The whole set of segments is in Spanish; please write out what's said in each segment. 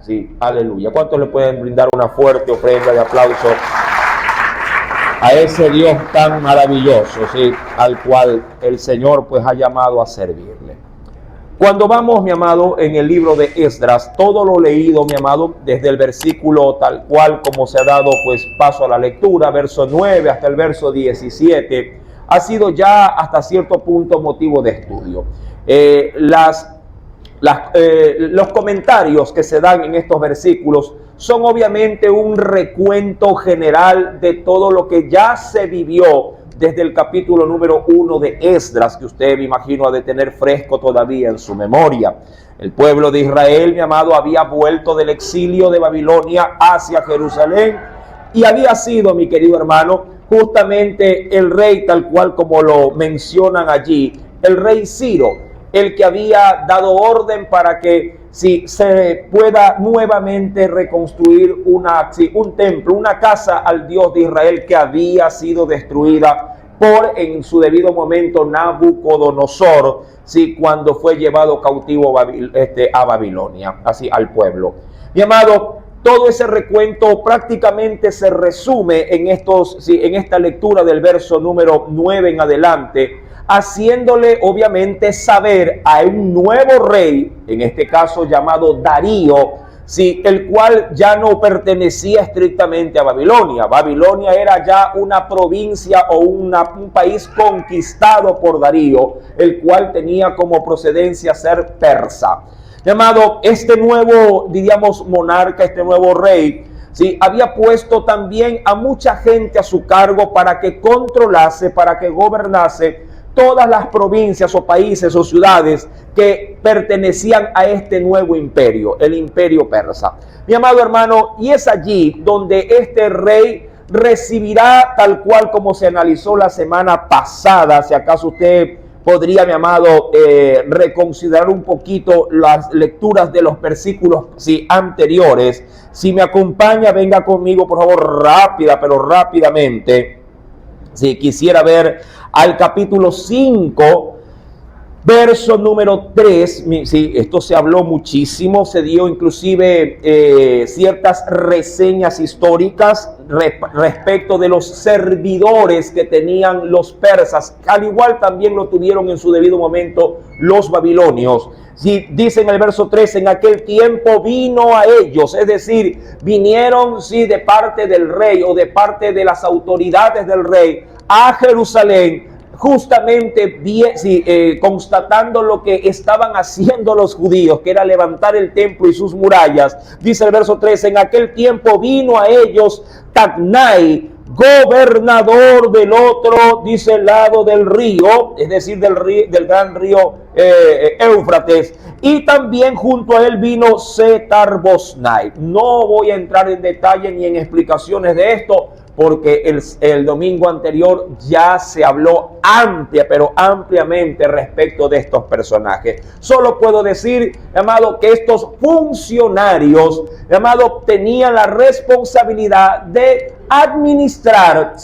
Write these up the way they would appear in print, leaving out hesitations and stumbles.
Sí, aleluya. ¿Cuántos le pueden brindar una fuerte ofrenda de aplauso a ese Dios tan maravilloso, sí, al cual el Señor pues ha llamado a servirle? Cuando vamos, mi amado, en el libro de Esdras, todo lo leído, mi amado, desde el versículo tal cual como se ha dado pues paso a la lectura, verso 9 hasta el verso 17, ha sido ya hasta cierto punto motivo de estudio. Los comentarios que se dan en estos versículos son obviamente un recuento general de todo lo que ya se vivió desde el capítulo número 1 de Esdras, que usted me imagino ha de tener fresco todavía en su memoria. El pueblo de Israel, mi amado, había vuelto del exilio de Babilonia hacia Jerusalén y había sido, mi querido hermano, justamente el rey, tal cual como lo mencionan allí, el rey Ciro, el que había dado orden para que se pueda nuevamente reconstruir un templo, una casa al Dios de Israel que había sido destruida en su debido momento Nabucodonosor, cuando fue llevado cautivo a Babilonia, así al pueblo. Mi amado, todo ese recuento prácticamente se resume en esta lectura del verso número 9 en adelante, haciéndole obviamente saber a un nuevo rey, en este caso llamado Darío, el cual ya no pertenecía estrictamente a Babilonia. Babilonia era ya una provincia o un país conquistado por Darío, el cual tenía como procedencia ser persa. Llamado este nuevo, diríamos, monarca, este nuevo rey, había puesto también a mucha gente a su cargo para que controlase, para que gobernase todas las provincias o países o ciudades que pertenecían a este nuevo imperio, el imperio persa. Mi amado hermano, y es allí donde este rey recibirá, tal cual como se analizó la semana pasada, si acaso usted podría, mi amado, reconsiderar un poquito las lecturas de los versículos anteriores. Si me acompaña, venga conmigo, por favor, rápidamente. Si quisiera ver al capítulo 5, verso número 3, esto se habló muchísimo, se dio inclusive ciertas reseñas históricas respecto de los servidores que tenían los persas, al igual también lo tuvieron en su debido momento los babilonios. Dice en el verso 3, en aquel tiempo vino a ellos, es decir, vinieron de parte del rey o de parte de las autoridades del rey a Jerusalén, justamente constatando lo que estaban haciendo los judíos, que era levantar el templo y sus murallas. Dice el verso 3, en aquel tiempo vino a ellos Tatnai, gobernador del otro, dice, el lado del río, es decir, del gran río Éufrates, y también junto a él vino Setar-Boznai. No voy a entrar en detalle ni en explicaciones de esto, porque el domingo anterior ya se habló ampliamente respecto de estos personajes. Solo puedo decir, amado, que estos funcionarios, amado, tenían la responsabilidad de administrar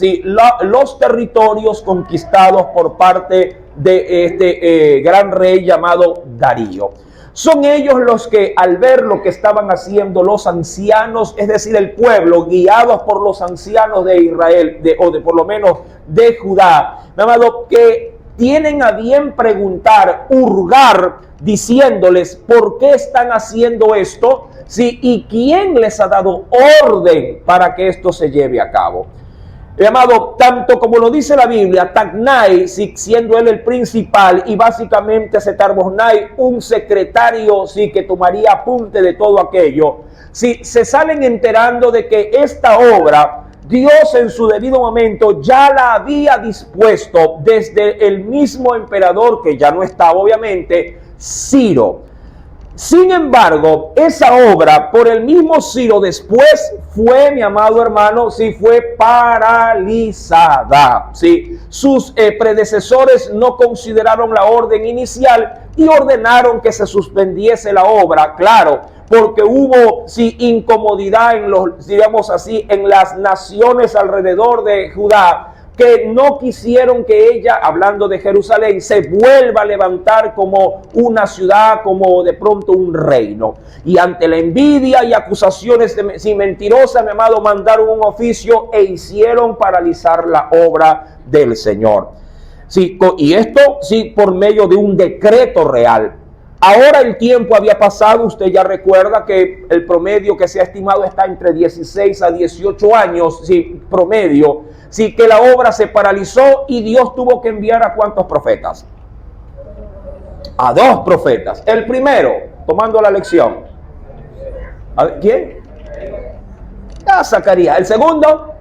los territorios conquistados por parte de este gran rey llamado Darío. Son ellos los que, al ver lo que estaban haciendo los ancianos, es decir, el pueblo, guiados por los ancianos de Israel, por lo menos de Judá, amado, que tienen a bien preguntar, hurgar, diciéndoles por qué están haciendo esto, y quién les ha dado orden para que esto se lleve a cabo. Amado, tanto como lo dice la Biblia, Tatnai, siendo él el principal, y básicamente Setar-Boznai, un secretario, que tomaría apunte de todo aquello, se salen enterando de que esta obra, Dios en su debido momento ya la había dispuesto desde el mismo emperador, que ya no estaba obviamente, Ciro. Sin embargo, esa obra por el mismo Ciro después fue, mi amado hermano, fue paralizada. Sus predecesores no consideraron la orden inicial y ordenaron que se suspendiese la obra, claro, porque hubo incomodidad en las naciones alrededor de Judá, que no quisieron que ella, hablando de Jerusalén, se vuelva a levantar como una ciudad, como de pronto un reino. Y ante la envidia y acusaciones mentirosas, mi amado, mandaron un oficio e hicieron paralizar la obra del Señor. Sí, y esto sí por medio de un decreto real. Ahora el tiempo había pasado, usted ya recuerda que el promedio que se ha estimado está entre 16 a 18 años, sí, promedio, sí, que la obra se paralizó y Dios tuvo que enviar ¿a cuántos profetas? A 2 profetas. El primero, tomando la lección. ¿A ver, quién? A Zacarías. El segundo,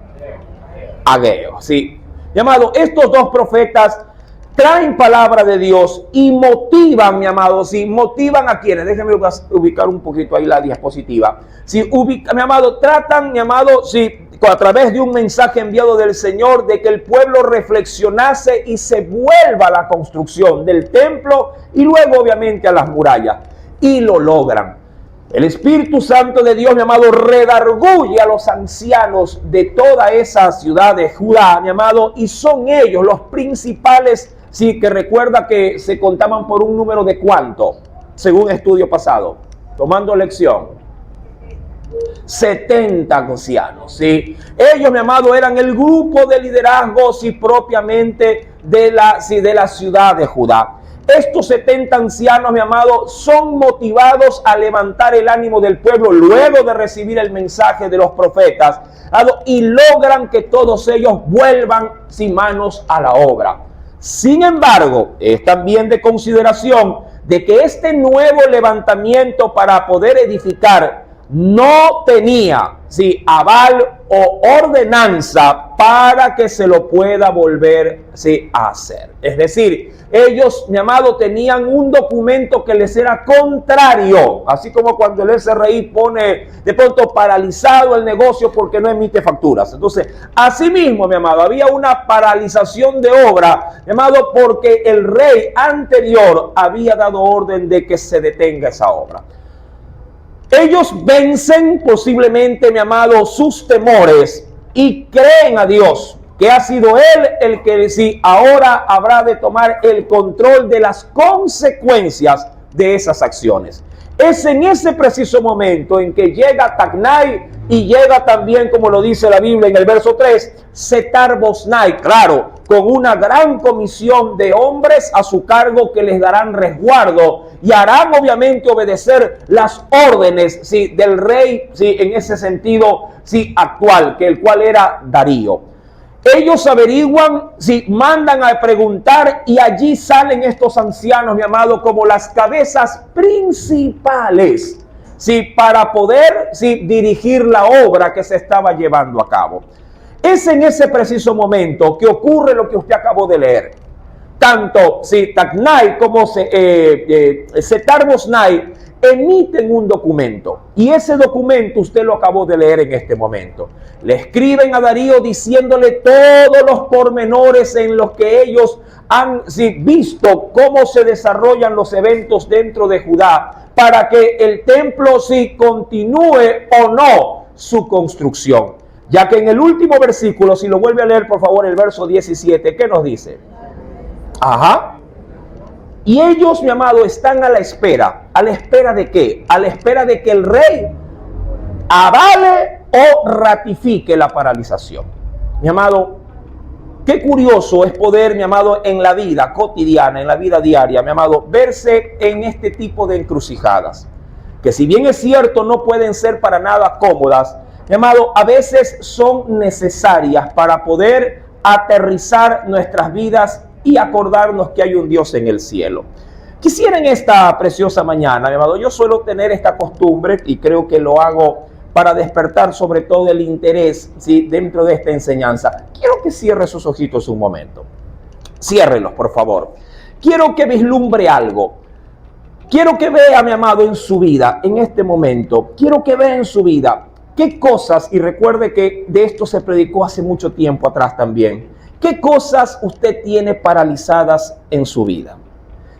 Ageo, sí. Llamado, estos 2 profetas traen palabra de Dios y motivan, mi amado, sí, motivan a quienes, déjenme ubicar un poquito ahí la diapositiva, sí, mi amado, tratan, mi amado, sí, a través de un mensaje enviado del Señor, de que el pueblo reflexionase y se vuelva a la construcción del templo y luego obviamente a las murallas, y lo logran. El Espíritu Santo de Dios, mi amado, redarguye a los ancianos de toda esa ciudad de Judá, mi amado, y son ellos los principales. Sí, que recuerda que se contaban por un número de ¿cuánto? Según estudio pasado, tomando lección. 70 ancianos, ¿sí? Ellos, mi amado, eran el grupo de liderazgo, sí, propiamente de la ciudad de Judá. Estos 70 ancianos, mi amado, son motivados a levantar el ánimo del pueblo luego de recibir el mensaje de los profetas, y logran que todos ellos vuelvan sin manos a la obra. Sin embargo, es también de consideración de que este nuevo levantamiento para poder edificar no tenía, sí, aval o ordenanza para que se lo pueda volver, sí, a hacer. Es decir, ellos, mi amado, tenían un documento que les era contrario, así como cuando el SRI pone de pronto paralizado el negocio porque no emite facturas. Entonces, asimismo, mi amado, había una paralización de obra, mi amado, porque el rey anterior había dado orden de que se detenga esa obra. Ellos vencen posiblemente, mi amado, sus temores y creen a Dios, que ha sido Él el que sí ahora habrá de tomar el control de las consecuencias de esas acciones. Es en ese preciso momento en que llega Tatnai y llega también, como lo dice la Biblia en el verso 3, Setar-Boznai, claro, con una gran comisión de hombres a su cargo que les darán resguardo y harán obviamente obedecer las órdenes, sí, del rey, sí, en ese sentido, sí, actual, que el cual era Darío. Ellos averiguan, si mandan a preguntar y allí salen estos ancianos, mi amado, como las cabezas principales, sí, para poder, sí, dirigir la obra que se estaba llevando a cabo. Es en ese preciso momento que ocurre lo que usted acabó de leer. Tanto sí, Tatnai como Setar-Boznai emiten un documento, y ese documento usted lo acabó de leer en este momento. Le escriben a Darío diciéndole todos los pormenores en los que ellos han visto cómo se desarrollan los eventos dentro de Judá, para que el templo continúe o no su construcción. Ya que en el último versículo, si lo vuelve a leer por favor, el verso 17, ¿qué nos dice? Ajá. Y ellos, mi amado, están a la espera. ¿A la espera de qué? A la espera de que el rey avale o ratifique la paralización. Mi amado, qué curioso es poder, mi amado, en la vida cotidiana, en la vida diaria, mi amado, verse en este tipo de encrucijadas. Que si bien es cierto, no pueden ser para nada cómodas, mi amado, a veces son necesarias para poder aterrizar nuestras vidas y acordarnos que hay un Dios en el cielo. Quisiera en esta preciosa mañana, mi amado, yo suelo tener esta costumbre y creo que lo hago para despertar sobre todo el interés, ¿sí?, dentro de esta enseñanza. Quiero que cierre sus ojitos un momento. Ciérrelos, por favor. Quiero que vislumbre algo. Quiero que vea, mi amado, en su vida, en este momento. Quiero que vea en su vida qué cosas, y recuerde que de esto se predicó hace mucho tiempo atrás también. ¿Qué cosas usted tiene paralizadas en su vida?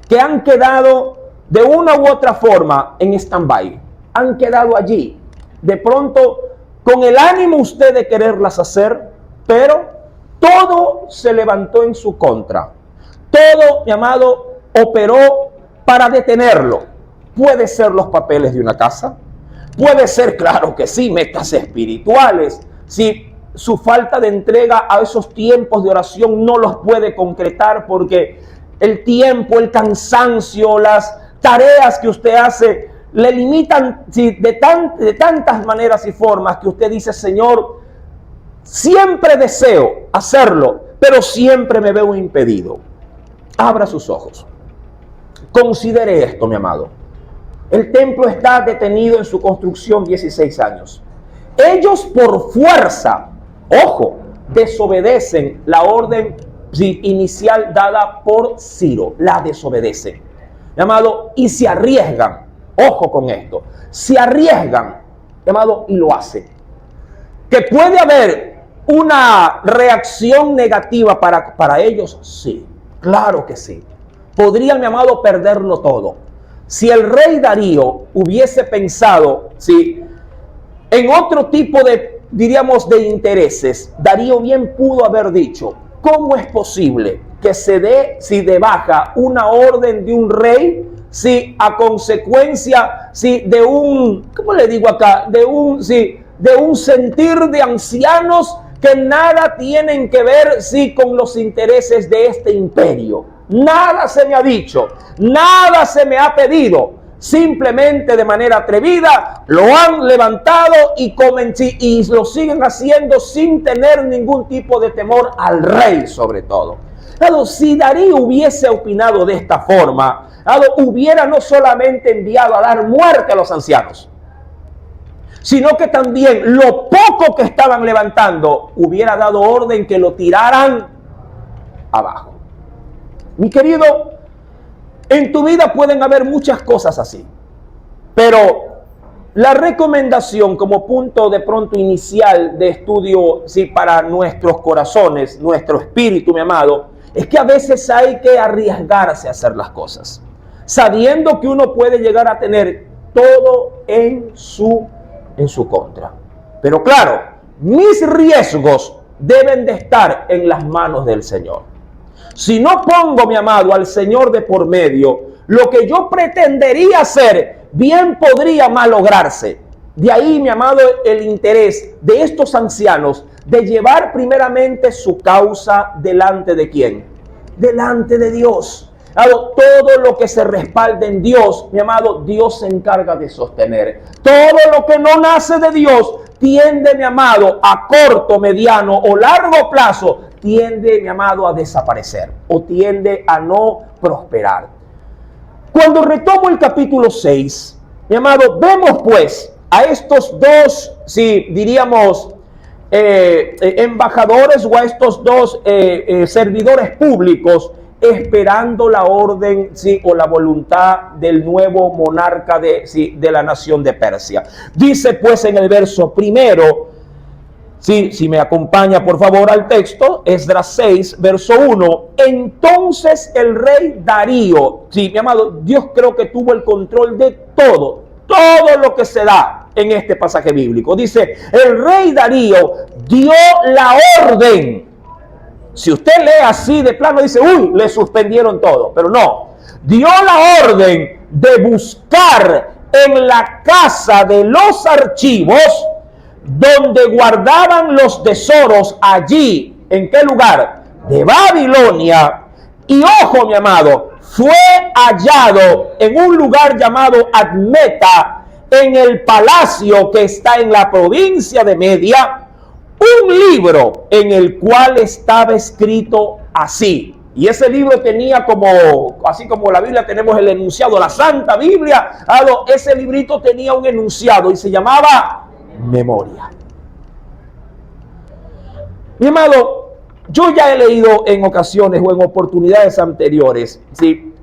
Que han quedado de una u otra forma en stand-by. Han quedado allí. De pronto, con el ánimo usted de quererlas hacer, pero todo se levantó en su contra. Todo, mi amado, operó para detenerlo. Puede ser los papeles de una casa. Puede ser, claro que sí, metas espirituales. Si su falta de entrega a esos tiempos de oración no los puede concretar porque el tiempo, el cansancio, las tareas que usted hace le limitan de tantas maneras y formas que usted dice, Señor, siempre deseo hacerlo, pero siempre me veo impedido. Abra sus ojos. Considere esto, mi amado. El templo está detenido en su construcción 16 años. Ellos por fuerza, ojo, desobedecen la orden inicial dada por Ciro. La desobedecen, mi amado, y se arriesgan. Ojo con esto. Se arriesgan, mi amado, y lo hacen. ¿Que puede haber una reacción negativa para ellos? Sí, claro que sí. Podrían, mi amado, perderlo todo. Si el rey Darío hubiese pensado, sí, en otro tipo de, diríamos, de intereses, Darío bien pudo haber dicho, ¿cómo es posible que se dé, si de baja, una orden de un rey, si a consecuencia, si de un, ¿cómo le digo acá? De un sentir de ancianos que nada tienen que ver, sí, con los intereses de este imperio? Nada se me ha dicho, nada se me ha pedido. Simplemente de manera atrevida lo han levantado y lo siguen haciendo sin tener ningún tipo de temor al rey, sobre todo. Claro, si Darío hubiese opinado de esta forma, hubiera no solamente enviado a dar muerte a los ancianos, sino que también lo poco que estaban levantando hubiera dado orden que lo tiraran abajo. Mi querido, en tu vida pueden haber muchas cosas así, pero la recomendación como punto de pronto inicial de estudio, sí, para nuestros corazones, nuestro espíritu, mi amado, es que a veces hay que arriesgarse a hacer las cosas, sabiendo que uno puede llegar a tener todo en su contra. Pero claro, mis riesgos deben de estar en las manos del Señor. Si no pongo, mi amado, al Señor de por medio, lo que yo pretendería hacer, bien podría malograrse. De ahí, mi amado, el interés de estos ancianos de llevar primeramente su causa delante de ¿quién? Delante de Dios. Todo lo que se respalde en Dios, mi amado, Dios se encarga de sostener. Todo lo que no nace de Dios tiende, mi amado, a corto, mediano o largo plazo, tiende, mi amado, a desaparecer o tiende a no prosperar. Cuando retomo el capítulo 6, mi amado, vemos pues a estos dos, si diríamos, embajadores o a estos dos servidores públicos esperando la orden, sí, o la voluntad del nuevo monarca de la nación de Persia. Dice pues en el verso primero, sí, si me acompaña por favor al texto, Esdras 6, verso 1. Entonces el rey Darío, sí, mi amado, Dios creo que tuvo el control de todo lo que se da en este pasaje bíblico. Dice, el rey Darío dio la orden. Si usted lee así de plano, dice, uy, le suspendieron todo. Pero no, dio la orden de buscar en la casa de los archivos donde guardaban los tesoros allí. ¿En qué lugar? De Babilonia. Y ojo, mi amado, fue hallado en un lugar llamado Admeta, en el palacio que está en la provincia de Media, un libro en el cual estaba escrito así. Y ese libro tenía así como la Biblia tenemos el enunciado, la Santa Biblia, ese librito tenía un enunciado y se llamaba Memoria. Mi amado, yo ya he leído en ocasiones o en oportunidades anteriores, ¿sí?,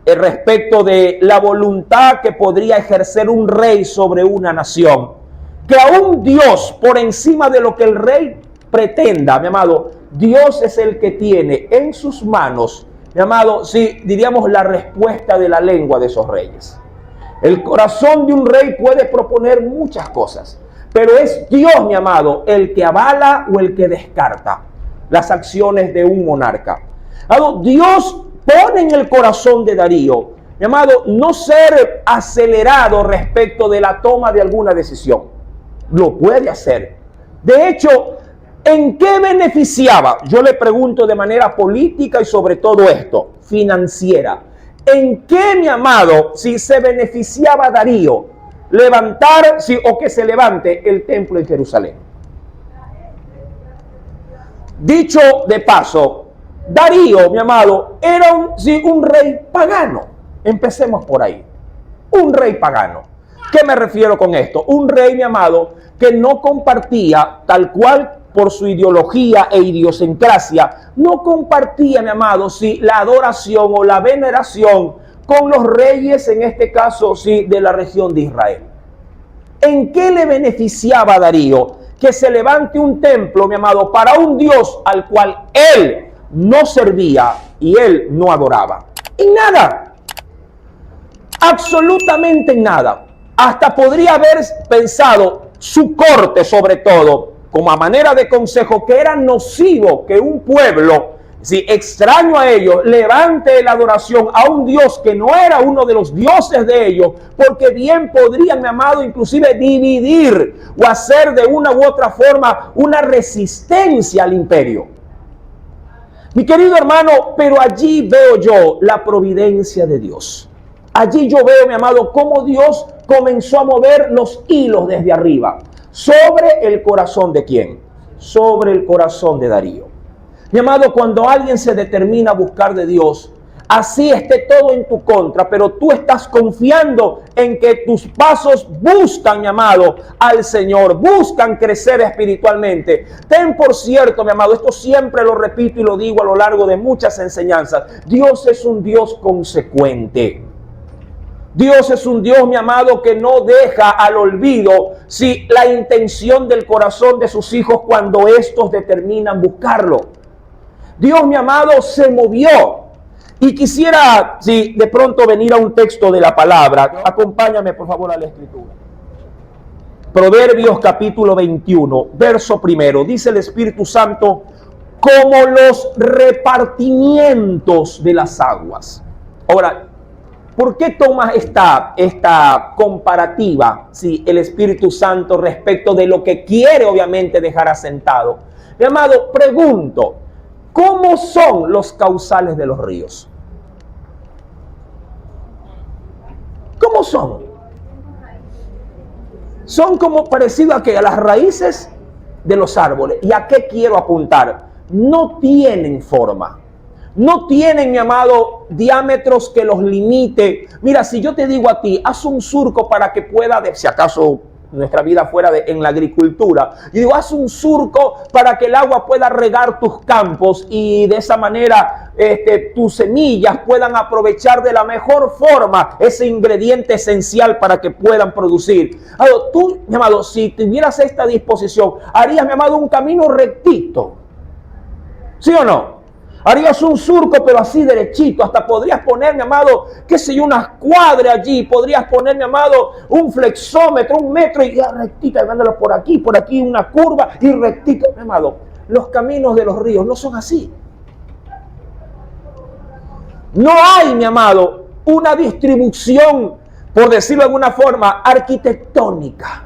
respecto de la voluntad que podría ejercer un rey sobre una nación. Que aún Dios, por encima de lo que el rey pretenda, mi amado, Dios es el que tiene en sus manos, mi amado, sí, diríamos la respuesta de la lengua de esos reyes. El corazón de un rey puede proponer muchas cosas, pero es Dios, mi amado, el que avala o el que descarta. las acciones de un monarca. Dios pone en el corazón de Darío, mi amado, no ser acelerado respecto de la toma de alguna decisión. Lo puede hacer. De hecho, ¿en qué beneficiaba? Yo le pregunto de manera política y sobre todo esto, financiera. ¿En qué, mi amado, si se beneficiaba Darío levantar o que se levante el templo en Jerusalén? Dicho de paso, Darío, mi amado, era un rey pagano. Empecemos por ahí. Un rey pagano. ¿Qué me refiero con esto? Un rey, mi amado, que no compartía, tal cual por su ideología e idiosincrasia, no compartía, mi amado, la adoración o la veneración con los reyes, en este caso, de la región de Israel. ¿En qué le beneficiaba a Darío que se levante un templo, mi amado, para un Dios al cual él no servía y él no adoraba? En nada. Absolutamente en nada. Hasta podría haber pensado su corte, sobre todo, como a manera de consejo, que era nocivo que un pueblo, extraño a ellos, levante la adoración a un Dios que no era uno de los dioses de ellos, porque bien podrían, mi amado, inclusive dividir o hacer de una u otra forma una resistencia al imperio. Mi querido hermano, pero allí veo yo la providencia de Dios. Allí yo veo, mi amado, cómo Dios comenzó a mover los hilos desde arriba. ¿Sobre el corazón de quién? Sobre el corazón de Darío. Mi amado, cuando alguien se determina a buscar de Dios, así esté todo en tu contra, pero tú estás confiando en que tus pasos buscan, mi amado, al Señor, buscan crecer espiritualmente. Ten por cierto, mi amado, esto siempre lo repito y lo digo a lo largo de muchas enseñanzas, Dios es un Dios consecuente. Dios es un Dios, mi amado, que no deja al olvido la intención del corazón de sus hijos cuando estos determinan buscarlo. Dios, mi amado, se movió. Y quisiera, de pronto venir a un texto de la palabra. Acompáñame, por favor, a la escritura. Proverbios capítulo 21, verso primero. Dice el Espíritu Santo, como los repartimientos de las aguas. Ahora, ¿por qué toma esta comparativa, el Espíritu Santo respecto de lo que quiere obviamente dejar asentado? Mi amado, pregunto, ¿cómo son los cauzales de los ríos? ¿Cómo son? Son como parecido a las raíces de los árboles. ¿Y a qué quiero apuntar? No tienen forma. No tienen, mi amado, diámetros que los limite. Mira, si yo te digo a ti, haz un surco para que pueda, si acaso nuestra vida fuera en la agricultura, y digo, haz un surco para que el agua pueda regar tus campos y de esa manera tus semillas puedan aprovechar de la mejor forma ese ingrediente esencial para que puedan producir. Tú, mi amado, si tuvieras esta disposición, harías, mi amado, un camino rectito. ¿Sí o no? Harías un surco, pero así derechito. Hasta podrías poner, mi amado, qué sé yo, unas cuadras allí. Podrías poner, mi amado, un flexómetro, 1 metro y ya rectita, dándolo por aquí, una curva y rectito. Mi amado, los caminos de los ríos no son así. No hay, mi amado, una distribución, por decirlo de alguna forma, arquitectónica.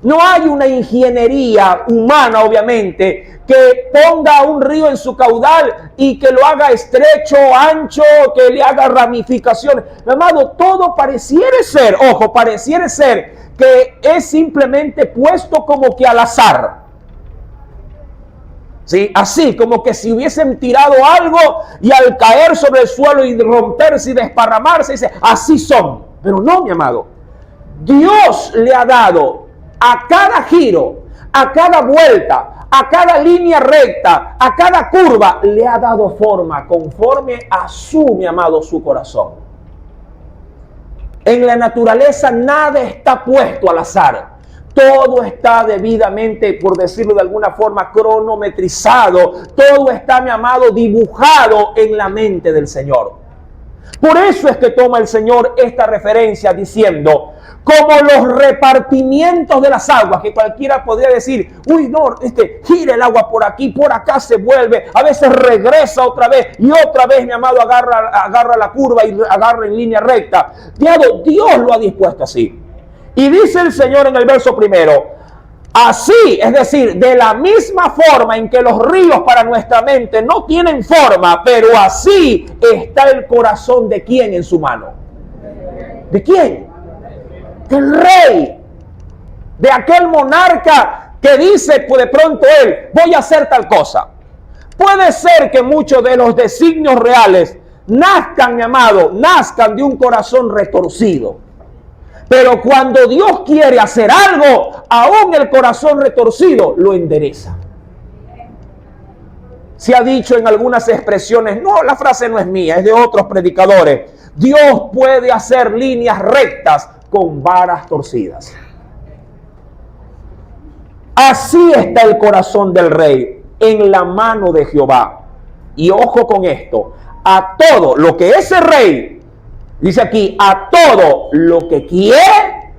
No hay una ingeniería humana, obviamente, que ponga un río en su caudal y que lo haga estrecho, ancho, que le haga ramificaciones. Mi amado, todo pareciera ser, pareciera ser que es simplemente puesto como que al azar. ¿Sí? Así, como que si hubiesen tirado algo y al caer sobre el suelo y romperse y desparramarse, dice, así son. Pero no, mi amado. Dios le ha dado a cada giro, a cada vuelta, a cada línea recta, a cada curva, le ha dado forma conforme a mi amado, su corazón. En la naturaleza nada está puesto al azar. Todo está debidamente, por decirlo de alguna forma, cronometrizado. Todo está, mi amado, dibujado en la mente del Señor. Por eso es que toma el Señor esta referencia diciendo, como los repartimientos de las aguas, que cualquiera podría decir, uy, no, gira el agua por aquí, por acá se vuelve, a veces regresa otra vez, y otra vez, mi amado, agarra la curva y agarra en línea recta. Dios lo ha dispuesto así. Y dice el Señor en el verso primero, así, es decir, de la misma forma en que los ríos para nuestra mente no tienen forma, pero así está el corazón de quién en su mano. ¿De quién? Del rey, de aquel monarca que dice, pues de pronto él, voy a hacer tal cosa. Puede ser que muchos de los designios reales nazcan, mi amado, nazcan de un corazón retorcido. Pero cuando Dios quiere hacer algo, aún el corazón retorcido lo endereza. Se ha dicho en algunas expresiones, no, la frase no es mía, es de otros predicadores. Dios puede hacer líneas rectas con varas torcidas. Así está el corazón del rey en la mano de Jehová. Y ojo con esto, a todo lo que ese rey, dice aquí, a todo lo que quiere,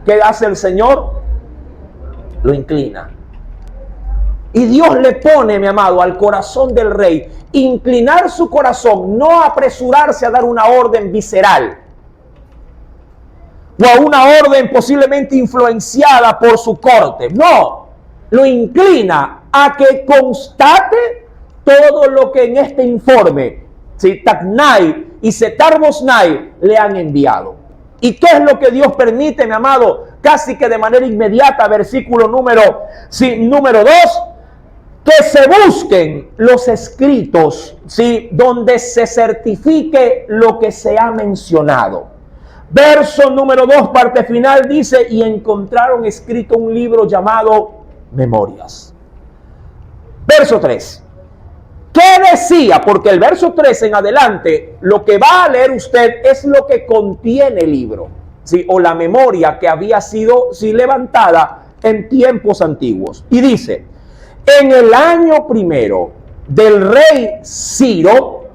¿qué hace el Señor? Lo inclina. Y Dios le pone, mi amado, al corazón del rey, inclinar su corazón, no apresurarse a dar una orden visceral, o a una orden posiblemente influenciada por su corte. No, lo inclina a que constate todo lo que en este informe Tatnai y Setar Boznai le han enviado. ¿Y qué es lo que Dios permite, mi amado? Casi que de manera inmediata, versículo número 2, que se busquen los escritos, donde se certifique lo que se ha mencionado. Verso número 2, parte final, dice, y encontraron escrito un libro llamado Memorias. Verso 3. ¿Qué decía? Porque el verso 3 en adelante, lo que va a leer usted es lo que contiene el libro, o la memoria que había sido levantada en tiempos antiguos. Y dice, en el año primero del rey Ciro,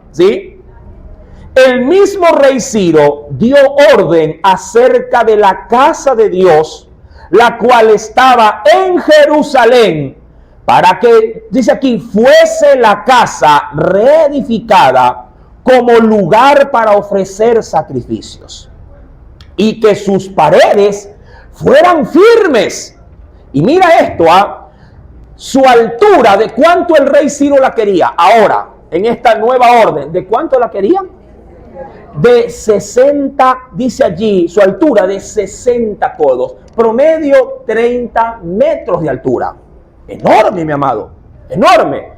el mismo rey Ciro dio orden acerca de la casa de Dios, la cual estaba en Jerusalén, para que, dice aquí, fuese la casa reedificada como lugar para ofrecer sacrificios, y que sus paredes fueran firmes. Y mira esto, su altura, de cuánto el rey Ciro la quería. Ahora, en esta nueva orden, ¿de cuánto la quería? De 60, dice allí, su altura de 60 codos, promedio 30 metros de altura. Enorme, mi amado, enorme.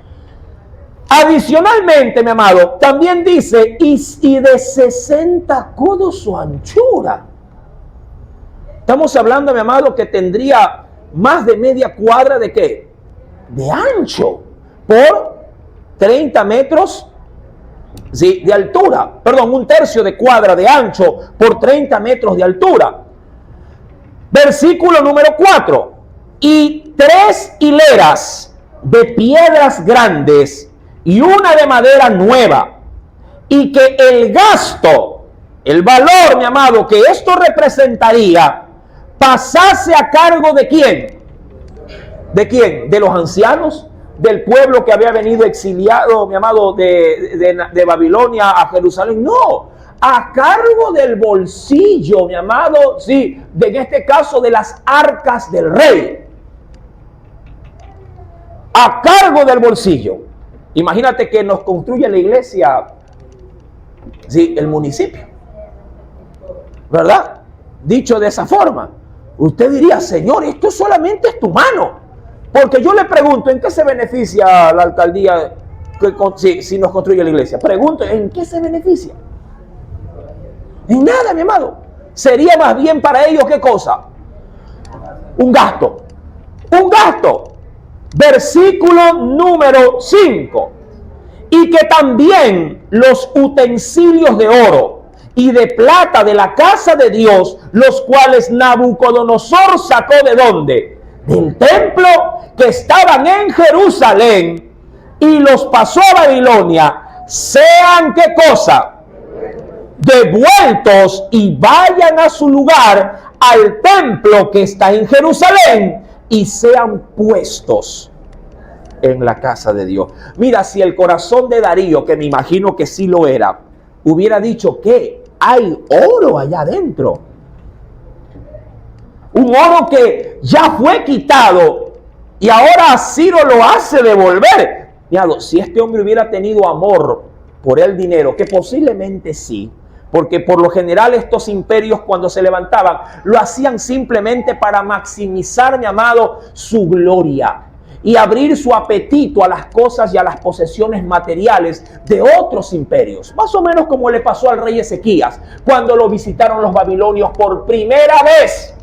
Adicionalmente, mi amado, también dice, y de 60 codos su anchura. Estamos hablando, mi amado, que tendría más de media cuadra de ¿qué? De ancho, por 30 metros de altura. Perdón, un tercio de cuadra de ancho por 30 metros de altura. Versículo número 4. Y 3 hileras de piedras grandes y una de madera nueva. Y que el gasto, el valor, mi amado, que esto representaría, pasase a cargo ¿de quién? ¿De quién? ¿De los ancianos? ¿Del pueblo que había venido exiliado, mi amado, de Babilonia a Jerusalén? No, a cargo del bolsillo, mi amado, en este caso de las arcas del rey. A cargo del bolsillo. Imagínate que nos construye la iglesia, el municipio, ¿verdad? Dicho de esa forma, usted diría, Señor, esto solamente es tu mano. Porque yo le pregunto, ¿en qué se beneficia la alcaldía si nos construye la iglesia? Pregunto, ¿en qué se beneficia? En nada, mi amado. Sería más bien para ellos, ¿qué cosa? Un gasto. Un gasto. Versículo número 5. Y que también los utensilios de oro y de plata de la casa de Dios, los cuales Nabucodonosor sacó ¿de dónde? Del templo que estaban en Jerusalén y los pasó a Babilonia, sean ¿qué cosa? Devueltos y vayan a su lugar al templo que está en Jerusalén y sean puestos en la casa de Dios. Mira, si el corazón de Darío, que me imagino que sí lo era, hubiera dicho que hay oro allá adentro, un oro que ya fue quitado y ahora Ciro lo hace devolver. Mirado, si este hombre hubiera tenido amor por el dinero, que posiblemente sí, porque por lo general estos imperios cuando se levantaban lo hacían simplemente para maximizar, mi amado, su gloria y abrir su apetito a las cosas y a las posesiones materiales de otros imperios. Más o menos como le pasó al rey Ezequías cuando lo visitaron los babilonios por primera vez.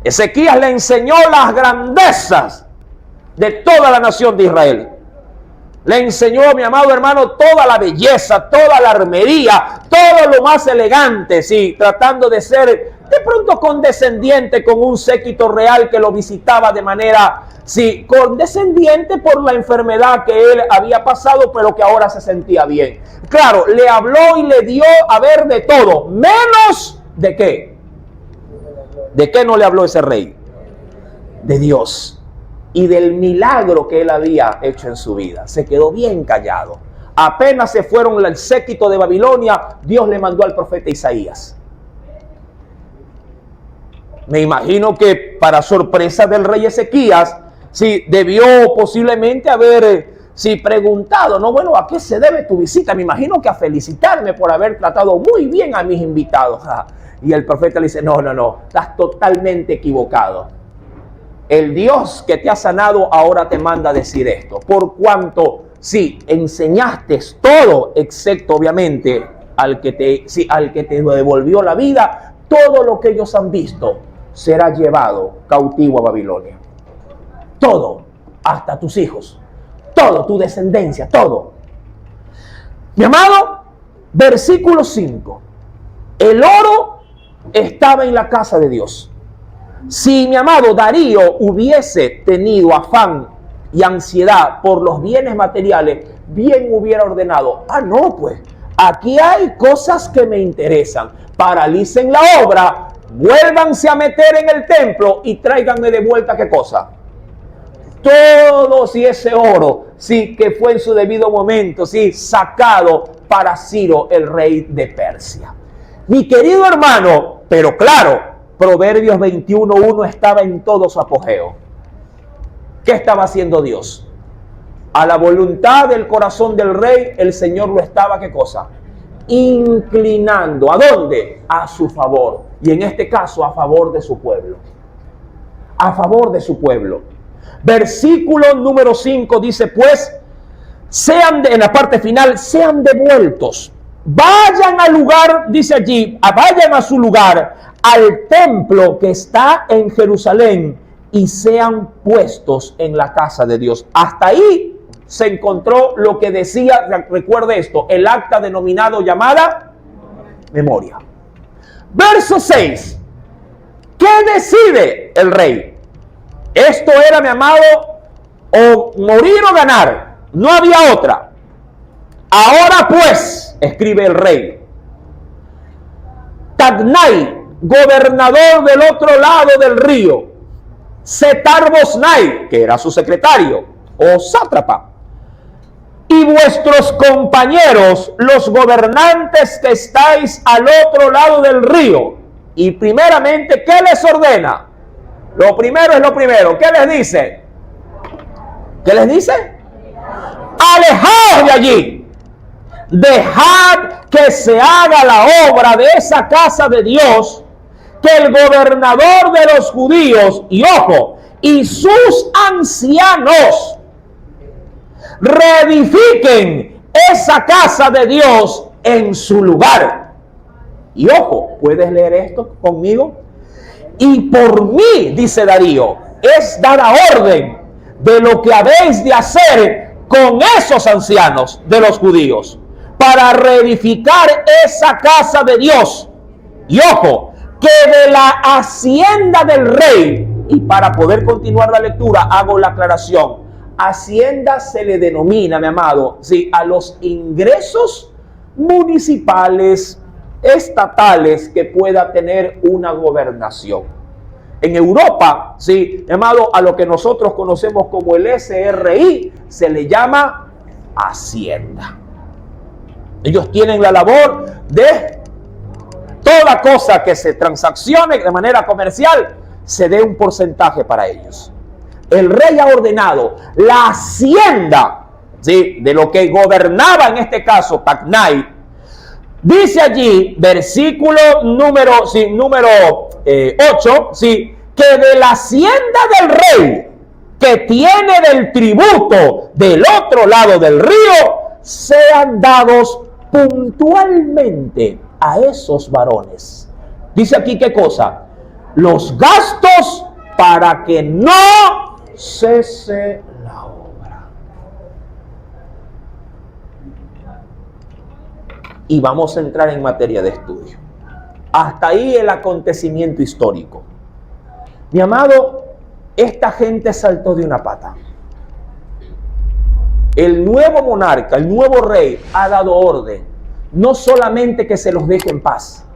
Ezequías le enseñó las grandezas de toda la nación de Israel. Le enseñó, mi amado hermano, toda la belleza, toda la armería, todo lo más elegante, sí, tratando de ser de pronto condescendiente con un séquito real que lo visitaba de manera, sí, condescendiente por la enfermedad que él había pasado, pero que ahora se sentía bien. Claro, le habló y le dio a ver de todo, menos de qué. ¿De qué no le habló ese rey? De Dios y del milagro que él había hecho en su vida. Se quedó bien callado. Apenas se fueron el séquito de Babilonia, Dios le mandó al profeta Isaías. Me imagino que para sorpresa del rey Ezequías, sí, debió posiblemente haber preguntado, no, bueno, ¿a qué se debe tu visita? Me imagino que a felicitarme por haber tratado muy bien a mis invitados. Y el profeta le dice, no, estás totalmente equivocado. El Dios que te ha sanado ahora te manda a decir esto. Por cuanto, sí, enseñaste todo, excepto obviamente al que te devolvió la vida, todo lo que ellos han visto será llevado cautivo a Babilonia. Todo, hasta tus hijos, todo, tu descendencia, todo. Mi amado, versículo 5. El oro estaba en la casa de Dios. Si mi amado Darío hubiese tenido afán y ansiedad por los bienes materiales, bien hubiera ordenado, no, pues, aquí hay cosas que me interesan. Paralicen la obra, vuélvanse a meter en el templo y tráiganme de vuelta, ¿qué cosa? Todo, si ese oro, sí, que fue en su debido momento, sí, sacado para Ciro, el rey de Persia. Mi querido hermano, pero claro, Proverbios 21:1 estaba en todo su apogeo. ¿Qué estaba haciendo Dios? A la voluntad del corazón del rey, el Señor lo estaba, ¿qué cosa? Inclinando. ¿A dónde? A su favor. Y en este caso, a favor de su pueblo. A favor de su pueblo. Versículo número 5 dice, pues, en la parte final, sean devueltos. Vayan al lugar, dice allí, vayan a su lugar, al templo que está en Jerusalén y sean puestos en la casa de Dios. Hasta ahí se encontró lo que decía, recuerde esto, el acta denominado llamada memoria. Verso 6. ¿Qué decide el rey? Esto era, mi amado, o morir o ganar. No había otra. Ahora pues, escribe el rey, Tadnai, gobernador del otro lado del río, Setar-Boznai, que era su secretario o sátrapa, y vuestros compañeros, los gobernantes que estáis al otro lado del río. Y primeramente, ¿qué les ordena? Lo primero es lo primero. ¿Qué les dice? ¿Qué les dice? Alejaos de allí. Dejad que se haga la obra de esa casa de Dios, que el gobernador de los judíos, y ojo, y sus ancianos reedifiquen esa casa de Dios en su lugar. Y ojo, ¿puedes leer esto conmigo? Y por mí, dice Darío, es dada orden de lo que habéis de hacer con esos ancianos de los judíos para reedificar esa casa de Dios. Y ojo, que de la hacienda del rey, y para poder continuar la lectura hago la aclaración, hacienda se le denomina, mi amado, sí, a los ingresos municipales, estatales que pueda tener una gobernación. En Europa, sí, llamado a lo que nosotros conocemos como el SRI, se le llama Hacienda. Ellos tienen la labor de toda cosa que se transaccione de manera comercial, se dé un porcentaje para ellos. El rey ha ordenado la hacienda, ¿sí?, de lo que gobernaba en este caso Tacnay. Dice allí, versículo número 8, ¿sí?, que de la hacienda del rey, que tiene del tributo del otro lado del río, sean dados puntualmente a esos varones. Dice aquí, ¿qué cosa? Los gastos para que no cese la obra. Y vamos a entrar en materia de estudio. Hasta ahí el acontecimiento histórico. Mi amado, esta gente saltó de una pata. El nuevo monarca, el nuevo rey, ha dado orden. No solamente que se los deje en paz,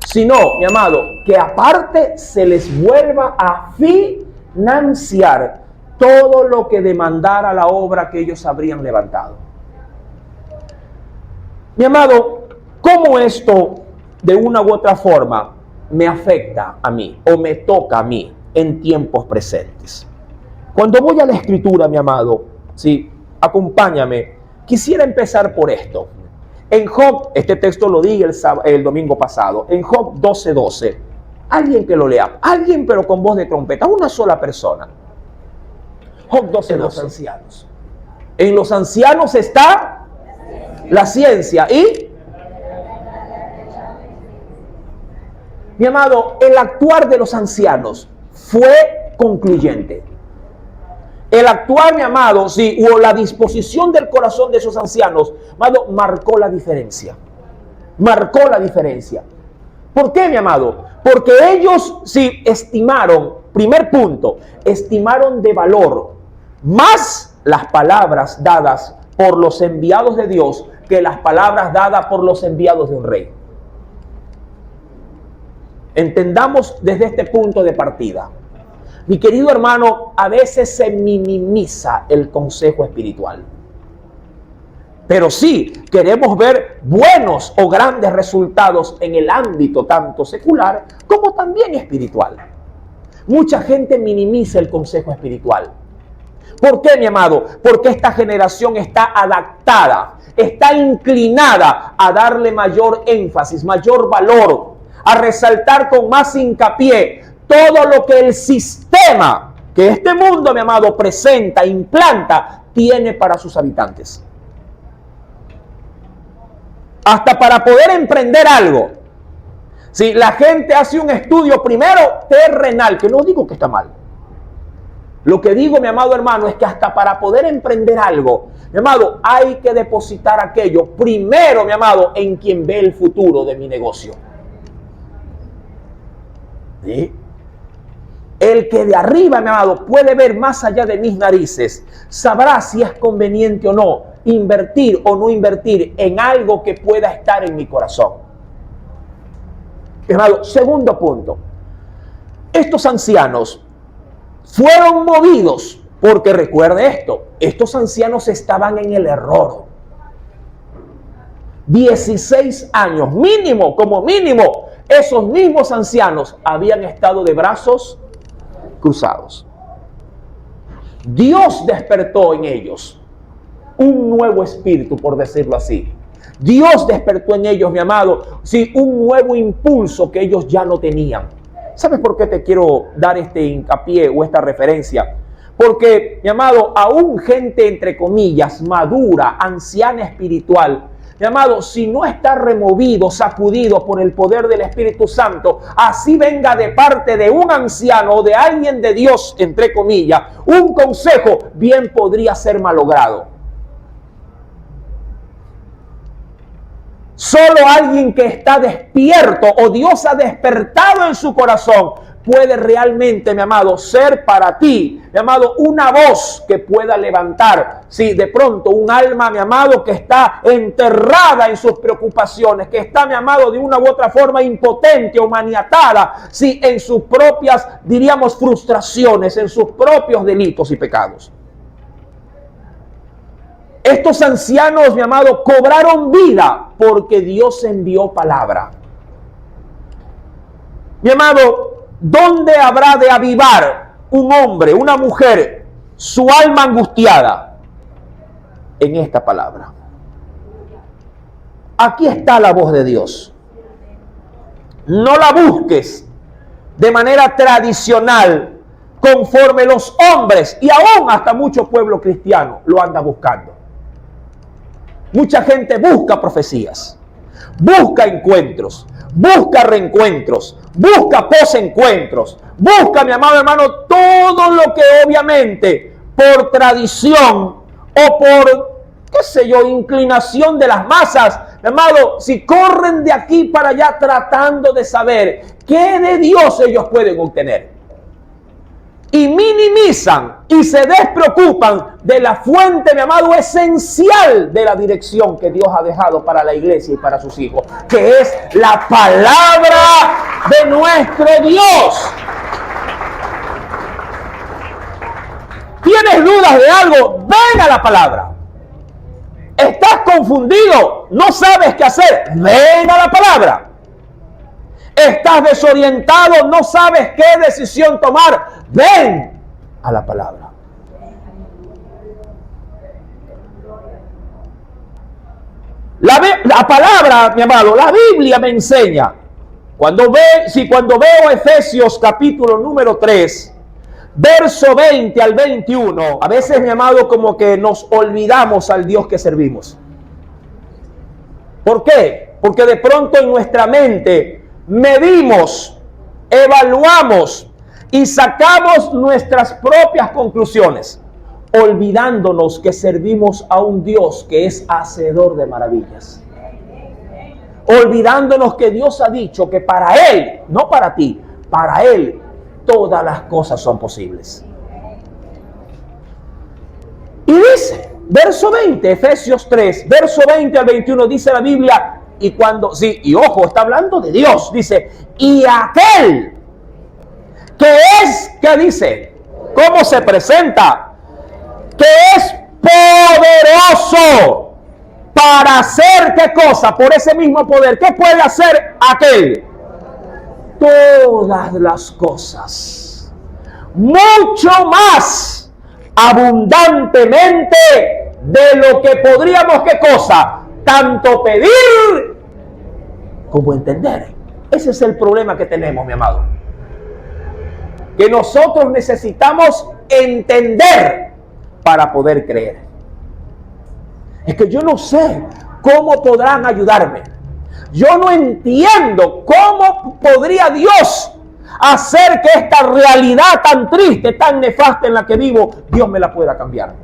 sino, mi amado, que aparte se les vuelva a financiar todo lo que demandara la obra que ellos habrían levantado. Mi amado, ¿cómo esto de una u otra forma me afecta a mí o me toca a mí en tiempos presentes? Cuando voy a la Escritura, mi amado, sí, acompáñame, quisiera empezar por esto. En Job, este texto lo di el domingo pasado, en Job 12:12, alguien que lo lea, alguien pero con voz de trompeta, una sola persona. Job 12:12. En los ancianos. En los ancianos está la ciencia y, mi amado, el actuar de los ancianos fue concluyente. El actuar, mi amado, sí, o la disposición del corazón de esos ancianos, amado, marcó la diferencia. Marcó la diferencia. ¿Por qué, mi amado? Porque ellos sí estimaron, primer punto, estimaron de valor más las palabras dadas por los enviados de Dios que las palabras dadas por los enviados de un rey. Entendamos desde este punto de partida. Mi querido hermano, a veces se minimiza el consejo espiritual. Pero sí queremos ver buenos o grandes resultados en el ámbito tanto secular como también espiritual. Mucha gente minimiza el consejo espiritual. ¿Por qué, mi amado? Porque esta generación está adaptada, está inclinada a darle mayor énfasis, mayor valor, a resaltar con más hincapié todo lo que el sistema que este mundo, mi amado, presenta, implanta, tiene para sus habitantes. Hasta para poder emprender algo. Si la gente hace un estudio primero terrenal, que no digo que está mal. Lo que digo, mi amado hermano, es que hasta para poder emprender algo, mi amado, hay que depositar aquello primero, mi amado, en quien ve el futuro de mi negocio. ¿Sí? El que de arriba, mi amado, puede ver más allá de mis narices, sabrá si es conveniente o no invertir o no invertir en algo que pueda estar en mi corazón. Mi amado, segundo punto. Estos ancianos fueron movidos, porque recuerde esto, estos ancianos estaban en el error. 16 años, mínimo, como mínimo, esos mismos ancianos habían estado de brazos cruzados. Dios despertó en ellos un nuevo espíritu, por decirlo así. Dios despertó en ellos, mi amado, sí, un nuevo impulso que ellos ya no tenían. ¿Sabes por qué te quiero dar este hincapié o esta referencia? Porque, mi amado, aún gente, entre comillas, madura, anciana espiritual, mi amado, si no está removido, sacudido por el poder del Espíritu Santo, así venga de parte de un anciano o de alguien de Dios, entre comillas, un consejo, bien podría ser malogrado. Solo alguien que está despierto o Dios ha despertado en su corazón puede realmente, mi amado, ser para ti, mi amado, una voz que pueda levantar, si de pronto un alma, mi amado, que está enterrada en sus preocupaciones, que está, mi amado, de una u otra forma impotente o maniatada, si en sus propias, diríamos, frustraciones, en sus propios delitos y pecados. Estos ancianos, mi amado, cobraron vida porque Dios envió palabra. Mi amado, ¿dónde habrá de avivar un hombre, una mujer, su alma angustiada? En esta palabra. Aquí está la voz de Dios. No la busques de manera tradicional, conforme los hombres y aún hasta mucho pueblo cristiano lo anda buscando. Mucha gente busca profecías, busca encuentros, busca reencuentros, busca posencuentros, busca, mi amado hermano, todo lo que obviamente por tradición o por, qué sé yo, inclinación de las masas, mi amado, si corren de aquí para allá tratando de saber qué de Dios ellos pueden obtener. Y minimizan y se despreocupan de la fuente, mi amado, esencial de la dirección que Dios ha dejado para la iglesia y para sus hijos, que es la palabra de nuestro Dios. ¿Tienes dudas de algo? Ven a la palabra. ¿Estás confundido? ¿No sabes qué hacer? Ven a la palabra. ¿Estás desorientado? ¿No sabes qué decisión tomar? Ven a la palabra. La palabra, mi amado, la Biblia me enseña. Cuando veo Efesios capítulo número 3, verso 20 al 21, a veces, mi amado, como que nos olvidamos al Dios que servimos. ¿Por qué? Porque de pronto en nuestra mente medimos, evaluamos y sacamos nuestras propias conclusiones, olvidándonos que servimos a un Dios que es hacedor de maravillas. Olvidándonos que Dios ha dicho que para Él, no para ti, para Él todas las cosas son posibles. Y dice, verso 20, Efesios 3, verso 20 al 21, dice la Biblia, y cuando, sí, y ojo, está hablando de Dios, dice, y aquel que es, ¿qué dice? ¿Cómo se presenta? Que es poderoso para hacer, ¿qué cosa? Por ese mismo poder, ¿qué puede hacer aquel? Todas las cosas, mucho más abundantemente de lo que podríamos, ¿qué cosa? Tanto pedir como entender. Ese es el problema que tenemos, mi amado. Que nosotros necesitamos entender para poder creer. Es que yo no sé cómo podrán ayudarme. Yo no entiendo cómo podría Dios hacer que esta realidad tan triste, tan nefasta en la que vivo, Dios me la pueda cambiar.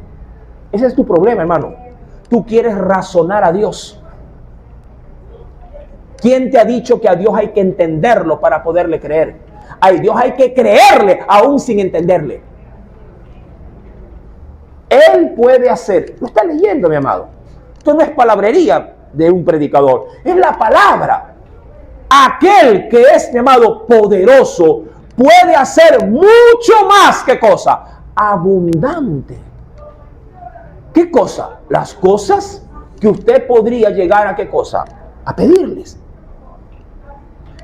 Ese es tu problema, hermano. Tú quieres razonar a Dios. ¿Quién te ha dicho que a Dios hay que entenderlo para poderle creer? A Dios hay que creerle aún sin entenderle. Él puede hacer. Lo está leyendo, mi amado. Esto no es palabrería de un predicador. Es la palabra. Aquel que es, mi amado, poderoso, puede hacer mucho más. ¿Qué cosa? Abundante. ¿Qué cosa? Las cosas que usted podría llegar a, ¿qué cosa? A pedirles.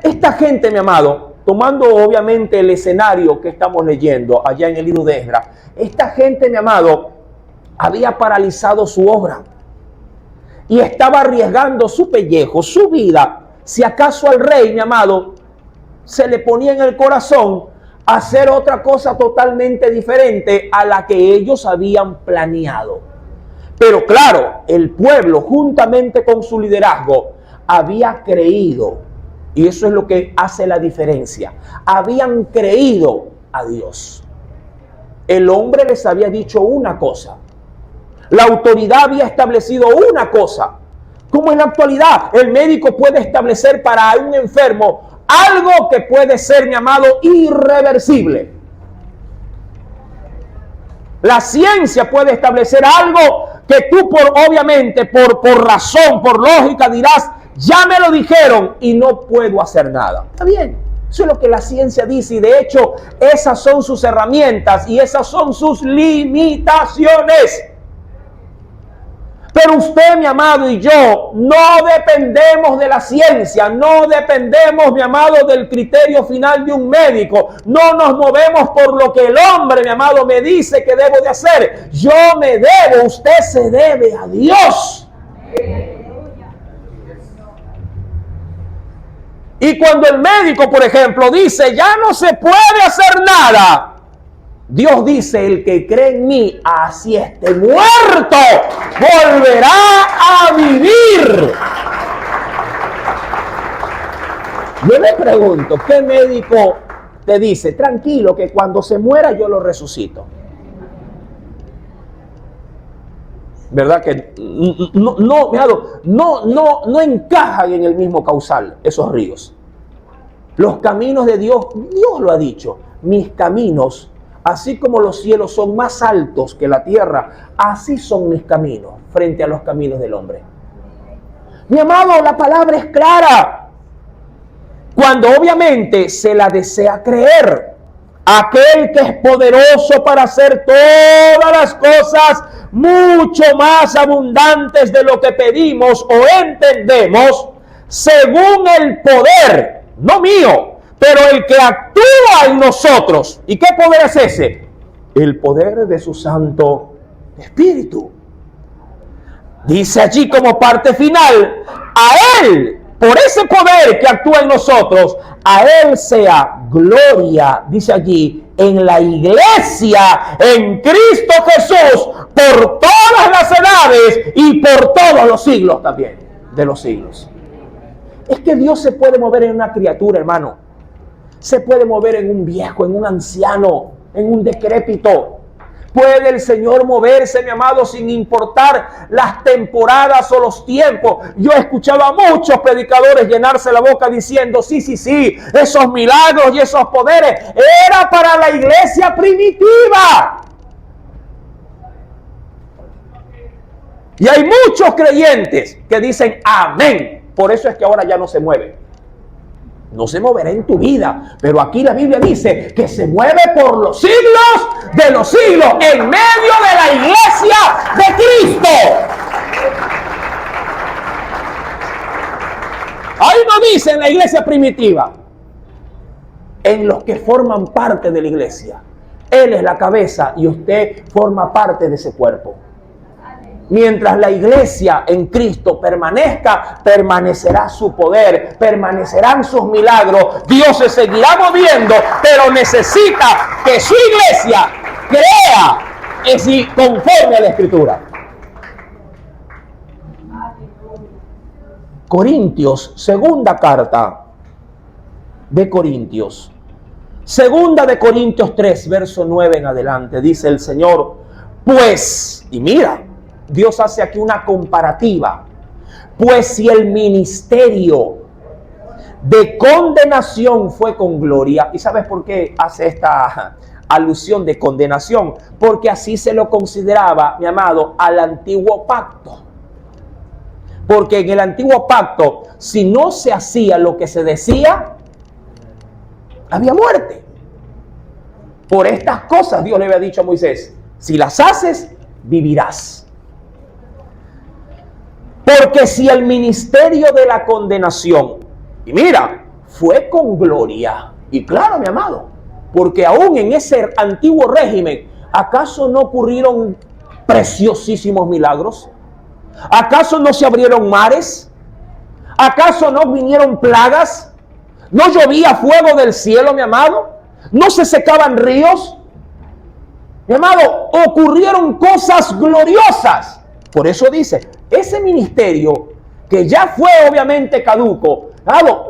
Esta gente, mi amado, tomando obviamente el escenario que estamos leyendo allá en el libro de Esdras, esta gente, mi amado, había paralizado su obra y estaba arriesgando su pellejo, su vida, si acaso al rey, mi amado, se le ponía en el corazón hacer otra cosa totalmente diferente a la que ellos habían planeado. Pero claro, el pueblo, juntamente con su liderazgo, había creído, y eso es lo que hace la diferencia, habían creído a Dios. El hombre les había dicho una cosa, la autoridad había establecido una cosa. Como en la actualidad, el médico puede establecer para un enfermo algo que puede ser, mi amado, irreversible. La ciencia puede establecer algo que tú obviamente, por razón, por lógica dirás, ya me lo dijeron y no puedo hacer nada. Está bien, eso es lo que la ciencia dice y de hecho esas son sus herramientas y esas son sus limitaciones. Pero usted, mi amado, y yo no dependemos de la ciencia, no dependemos, mi amado, del criterio final de un médico. No nos movemos por lo que el hombre, mi amado, me dice que debo de hacer. Yo me debo, usted se debe a Dios. Y cuando el médico, por ejemplo, dice, ya no se puede hacer nada, Dios dice, el que cree en mí, así esté muerto, volverá a vivir. Yo le pregunto, ¿qué médico te dice, tranquilo, que cuando se muera yo lo resucito? ¿Verdad que no encajan en el mismo causal esos ríos? Los caminos de Dios, Dios lo ha dicho, mis caminos, así como los cielos son más altos que la tierra, así son mis caminos frente a los caminos del hombre. Mi amado, la palabra es clara. Cuando obviamente se la desea creer, aquel que es poderoso para hacer todas las cosas mucho más abundantes de lo que pedimos o entendemos, según el poder, no mío, pero el que actúa en nosotros. ¿Y qué poder es ese? El poder de su Santo Espíritu. Dice allí como parte final, a Él, por ese poder que actúa en nosotros, a Él sea gloria, dice allí, en la iglesia, en Cristo Jesús, por todas las edades y por todos los siglos también, de los siglos. Es que Dios se puede mover en una criatura, hermano. Se puede mover en un viejo, en un anciano, en un decrépito. Puede el Señor moverse, mi amado, sin importar las temporadas o los tiempos. Yo he escuchado a muchos predicadores llenarse la boca diciendo, sí, esos milagros y esos poderes era para la iglesia primitiva. Y hay muchos creyentes que dicen amén. Por eso es que ahora ya no se mueven. No se moverá en tu vida, pero aquí la Biblia dice que se mueve por los siglos de los siglos en medio de la iglesia de Cristo. Ahí no dice en la iglesia primitiva, en los que forman parte de la iglesia. Él es la cabeza y usted forma parte de ese cuerpo. Mientras la iglesia en Cristo permanezca, permanecerá su poder, permanecerán sus milagros. Dios se seguirá moviendo, pero necesita que su iglesia crea conforme a la Escritura. Corintios, segunda carta de Corintios. Segunda de Corintios 3, verso 9 en adelante, dice el Señor, pues, y mira, Dios hace aquí una comparativa. Pues si el ministerio de condenación fue con gloria, ¿y sabes por qué hace esta alusión de condenación? Porque así se lo consideraba, mi amado, al antiguo pacto. Porque en el antiguo pacto, si no se hacía lo que se decía, había muerte. Por estas cosas Dios le había dicho a Moisés, si las haces, vivirás. Porque si el ministerio de la condenación, y mira, fue con gloria, y claro, mi amado, porque aún en ese antiguo régimen, ¿acaso no ocurrieron preciosísimos milagros? ¿Acaso no se abrieron mares? ¿Acaso no vinieron plagas? ¿No llovía fuego del cielo, mi amado? ¿No se secaban ríos? Mi amado, ocurrieron cosas gloriosas. Por eso dice, ese ministerio que ya fue obviamente caduco,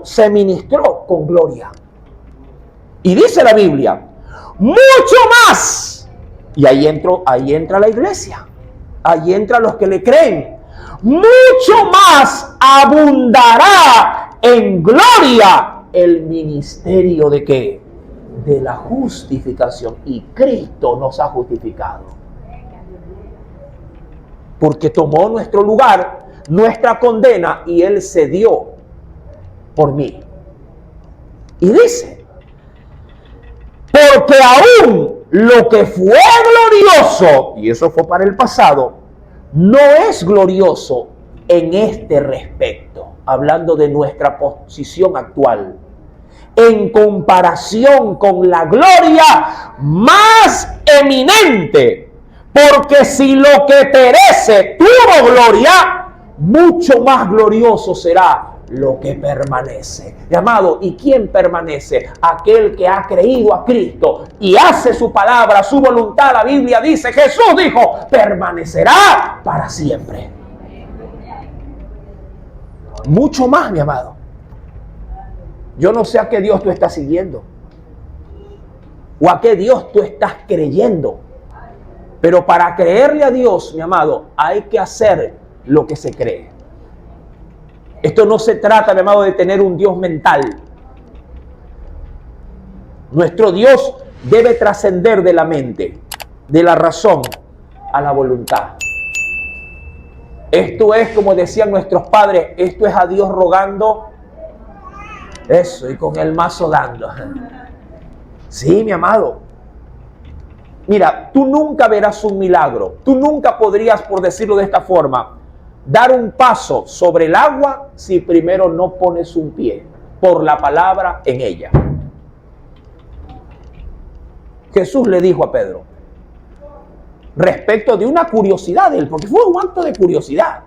se ministró con gloria. Y dice la Biblia, mucho más. Y ahí entra la iglesia. Ahí entran los que le creen. Mucho más abundará en gloria el ministerio ¿de qué? De la justificación. Y Cristo nos ha justificado. Porque tomó nuestro lugar, nuestra condena, y Él se dio por mí. Y dice, porque aún lo que fue glorioso, y eso fue para el pasado, no es glorioso en este respecto, hablando de nuestra posición actual, en comparación con la gloria más eminente, porque si lo que perece tuvo gloria, mucho más glorioso será lo que permanece. Mi amado, ¿y quién permanece? Aquel que ha creído a Cristo y hace su palabra, su voluntad. La Biblia dice, Jesús dijo, permanecerá para siempre. Mucho más, mi amado. Yo no sé a qué Dios tú estás siguiendo o a qué Dios tú estás creyendo, pero para creerle a Dios, mi amado, hay que hacer lo que se cree. Esto no se trata, mi amado, de tener un Dios mental. Nuestro Dios debe trascender de la mente, de la razón, a la voluntad. Esto es, como decían nuestros padres, esto es a Dios rogando, eso, y con el mazo dando. Sí, mi amado. Mira, tú nunca verás un milagro. Tú nunca podrías, por decirlo de esta forma, dar un paso sobre el agua si primero no pones un pie por la palabra en ella. Jesús le dijo a Pedro respecto de una curiosidad de él, porque fue un acto de curiosidad.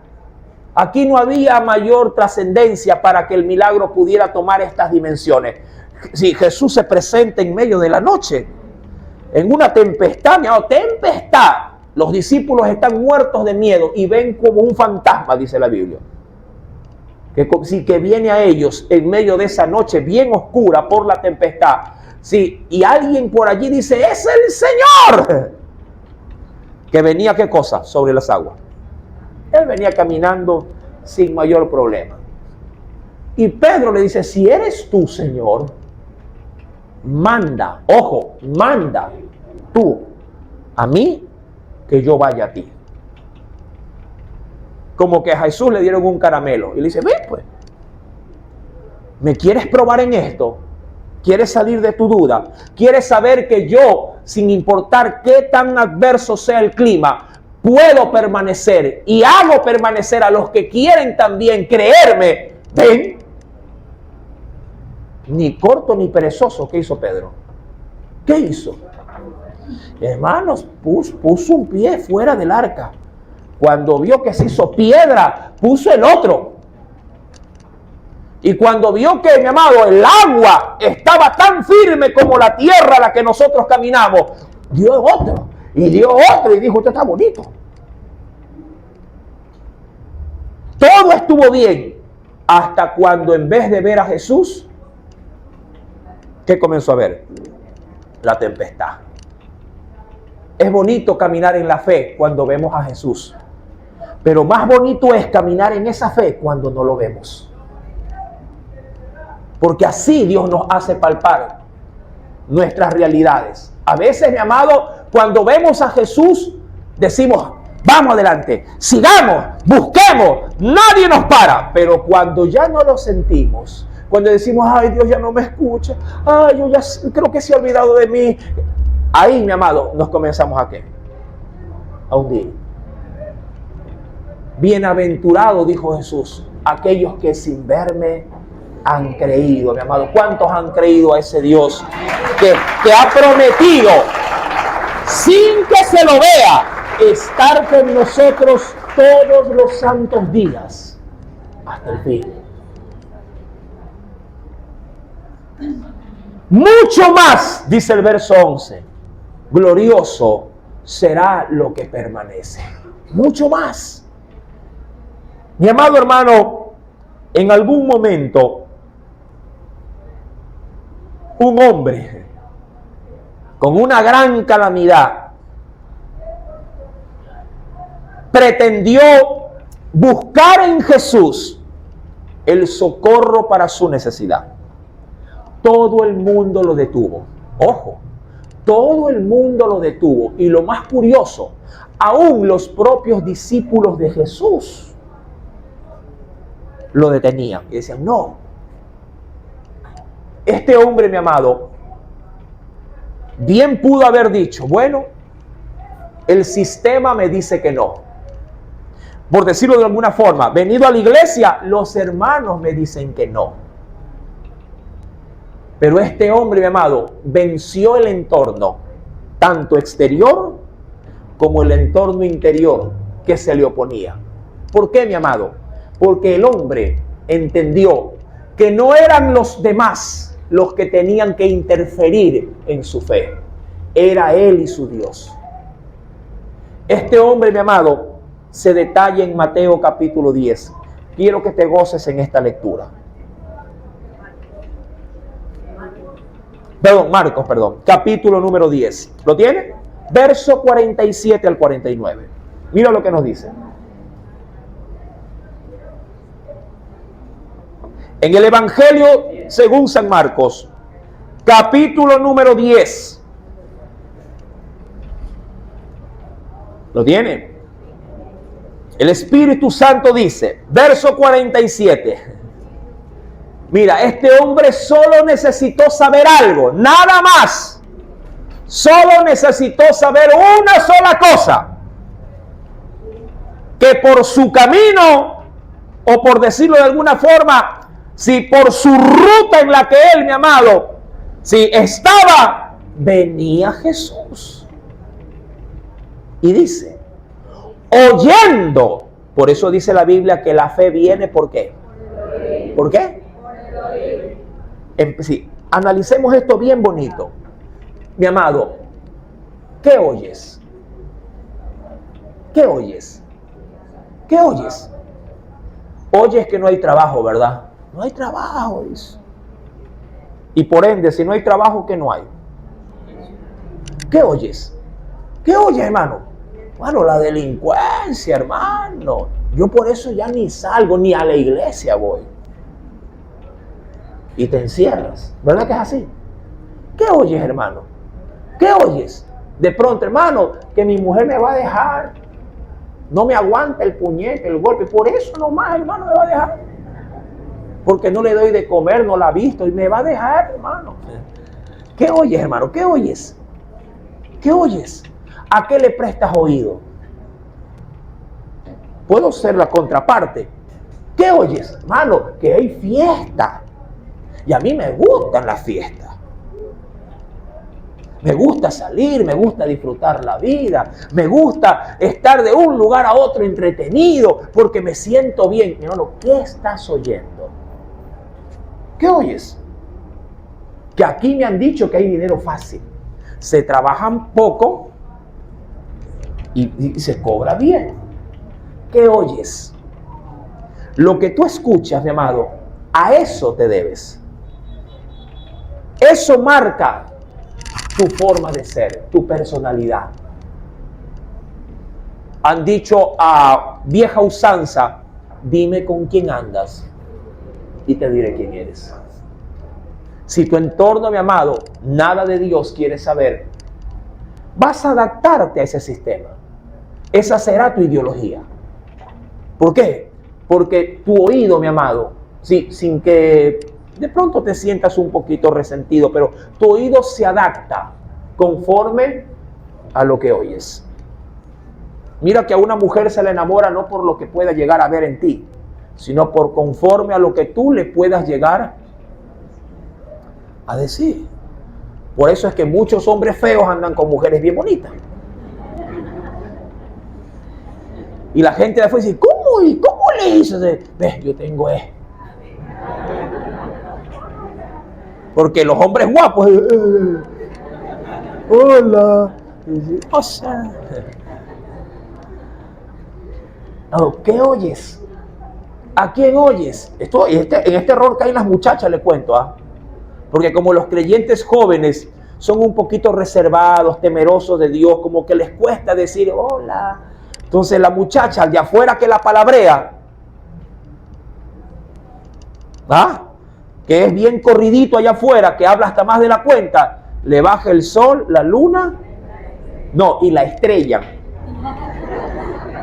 Aquí no había mayor trascendencia para que el milagro pudiera tomar estas dimensiones. Si Jesús se presenta en medio de la noche, en una tempestad, los discípulos están muertos de miedo y ven como un fantasma, dice la Biblia, que viene a ellos en medio de esa noche bien oscura por la tempestad. Sí, y alguien por allí dice, es el Señor, que venía, ¿qué cosa? Sobre las aguas. Él venía caminando sin mayor problema. Y Pedro le dice, si eres tú, Señor, manda tú a mí que yo vaya a ti. Como que a Jesús le dieron un caramelo. Y le dice, ven pues, ¿me quieres probar en esto? ¿Quieres salir de tu duda? ¿Quieres saber que yo, sin importar qué tan adverso sea el clima, puedo permanecer y hago permanecer a los que quieren también creerme? Ven. Ni corto ni perezoso. ¿Qué hizo Pedro? ¿Qué hizo? Hermanos, puso un pie fuera del arca. Cuando vio que se hizo piedra, puso el otro. Y cuando vio que, mi amado, el agua estaba tan firme como la tierra a la que nosotros caminamos, dio otro. Y dio otro y dijo, esto está bonito. Todo estuvo bien hasta cuando, en vez de ver a Jesús, ¿qué comenzó a ver? La tempestad. Es bonito caminar en la fe cuando vemos a Jesús, pero más bonito es caminar en esa fe cuando no lo vemos, porque así Dios nos hace palpar nuestras realidades. A veces, mi amado, cuando vemos a Jesús, decimos, vamos adelante, sigamos, busquemos, nadie nos para. Pero cuando ya no lo sentimos, cuando decimos, ay, Dios ya no me escucha, ay, yo ya creo que se ha olvidado de mí, ahí, mi amado, nos comenzamos a ¿qué? A hundir. Bienaventurado, dijo Jesús, aquellos que sin verme han creído, mi amado. ¿Cuántos han creído a ese Dios que ha prometido, sin que se lo vea, estar con nosotros todos los santos días hasta el fin? Mucho más, dice el verso 11, glorioso será lo que permanece. Mucho más. Mi amado hermano, en algún momento, un hombre con una gran calamidad pretendió buscar en Jesús el socorro para su necesidad. todo el mundo lo detuvo. Ojo, todo el mundo lo detuvo. Y lo más curioso, aún los propios discípulos de Jesús lo detenían. Y decían, no, este hombre, mi amado, bien pudo haber dicho, bueno, el sistema me dice que no. Por decirlo de alguna forma, venido a la iglesia, los hermanos me dicen que no. Pero este hombre, mi amado, venció el entorno, tanto exterior como el entorno interior que se le oponía. ¿Por qué, mi amado? Porque el hombre entendió que no eran los demás los que tenían que interferir en su fe. Era él y su Dios. Este hombre, mi amado, se detalla en Mateo capítulo 10. Quiero que te goces en esta lectura. Marcos, capítulo número 10. ¿Lo tiene? Verso 47 al 49. Mira lo que nos dice. En el Evangelio según San Marcos, capítulo número 10. ¿Lo tiene? El Espíritu Santo dice, verso 47. Mira, este hombre solo necesitó saber algo, nada más. Solo necesitó saber una sola cosa. Que por su camino, o por decirlo de alguna forma, si por su ruta en la que él, mi amado, si estaba, venía Jesús. Y dice, oyendo, por eso dice la Biblia que la fe viene, ¿por qué? ¿Por qué? Sí, analicemos esto bien bonito. Mi amado, ¿qué oyes? ¿Qué oyes? ¿Qué oyes? Oyes que no hay trabajo, ¿verdad? No hay trabajo. Y por ende, si no hay trabajo, ¿qué no hay? ¿Qué oyes? ¿Qué oyes, hermano? Bueno, la delincuencia, hermano. Yo por eso ya ni salgo, ni a la iglesia voy. Y te encierras. ¿Verdad que es así? ¿Qué oyes, hermano? ¿Qué oyes? De pronto, hermano, que mi mujer me va a dejar. No me aguanta el puñete, el golpe. Por eso nomás, hermano, me va a dejar. Porque no le doy de comer, no la he visto y me va a dejar, hermano. ¿Qué oyes, hermano? ¿Qué oyes? ¿Qué oyes? ¿A qué le prestas oído? Puedo ser la contraparte. ¿Qué oyes? Hermano, que hay fiesta. Y a mí me gustan las fiestas. Me gusta salir, me gusta disfrutar la vida, me gusta estar de un lugar a otro entretenido porque me siento bien. Hermano, ¿qué estás oyendo? ¿Qué oyes? Que aquí me han dicho que hay dinero fácil. Se trabajan poco y se cobra bien. ¿Qué oyes? Lo que tú escuchas, mi amado, a eso te debes. Eso marca tu forma de ser, tu personalidad. Han dicho a vieja usanza, dime con quién andas y te diré quién eres. Si tu entorno, mi amado, nada de Dios quieres saber, vas a adaptarte a ese sistema. Esa será tu ideología. ¿Por qué? Porque tu oído, mi amado, sí, sin que de pronto te sientas un poquito resentido, pero tu oído se adapta conforme a lo que oyes. Mira que a una mujer se le enamora no por lo que pueda llegar a ver en ti, sino por conforme a lo que tú le puedas llegar a decir. Por eso es que muchos hombres feos andan con mujeres bien bonitas. Y la gente de afuera dice, ¿cómo? ¿Y cómo le hizo? Ves, yo tengo Porque los hombres guapos, hola, o sea, ¿qué oyes? ¿A quién oyes? En este error caen las muchachas, le cuento, porque como los creyentes jóvenes son un poquito reservados, temerosos de Dios, como que les cuesta decir hola. Entonces la muchacha de afuera que la palabrea, que es bien corridito allá afuera, que habla hasta más de la cuenta, le baja el sol, la luna, no, y la estrella.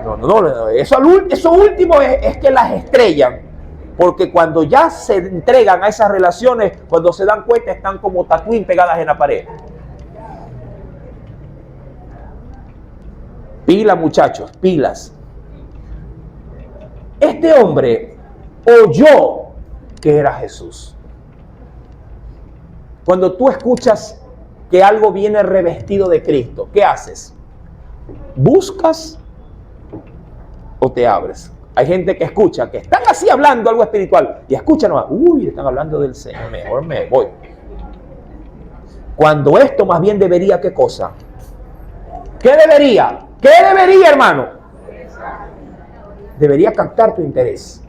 No, eso último es que las estrellan. Porque cuando ya se entregan a esas relaciones, cuando se dan cuenta, están como tatuín pegadas en la pared. Pilas, muchachos, pilas. Este hombre oyó que era Jesús. Cuando tú escuchas que algo viene revestido de Cristo, ¿qué haces? ¿Buscas o te abres? Hay gente que escucha, que están así hablando algo espiritual y escuchan, uy, están hablando del Señor, mejor me voy. Cuando esto más bien debería, ¿qué cosa? ¿Qué debería? ¿Qué debería, hermano? Debería captar tu interés.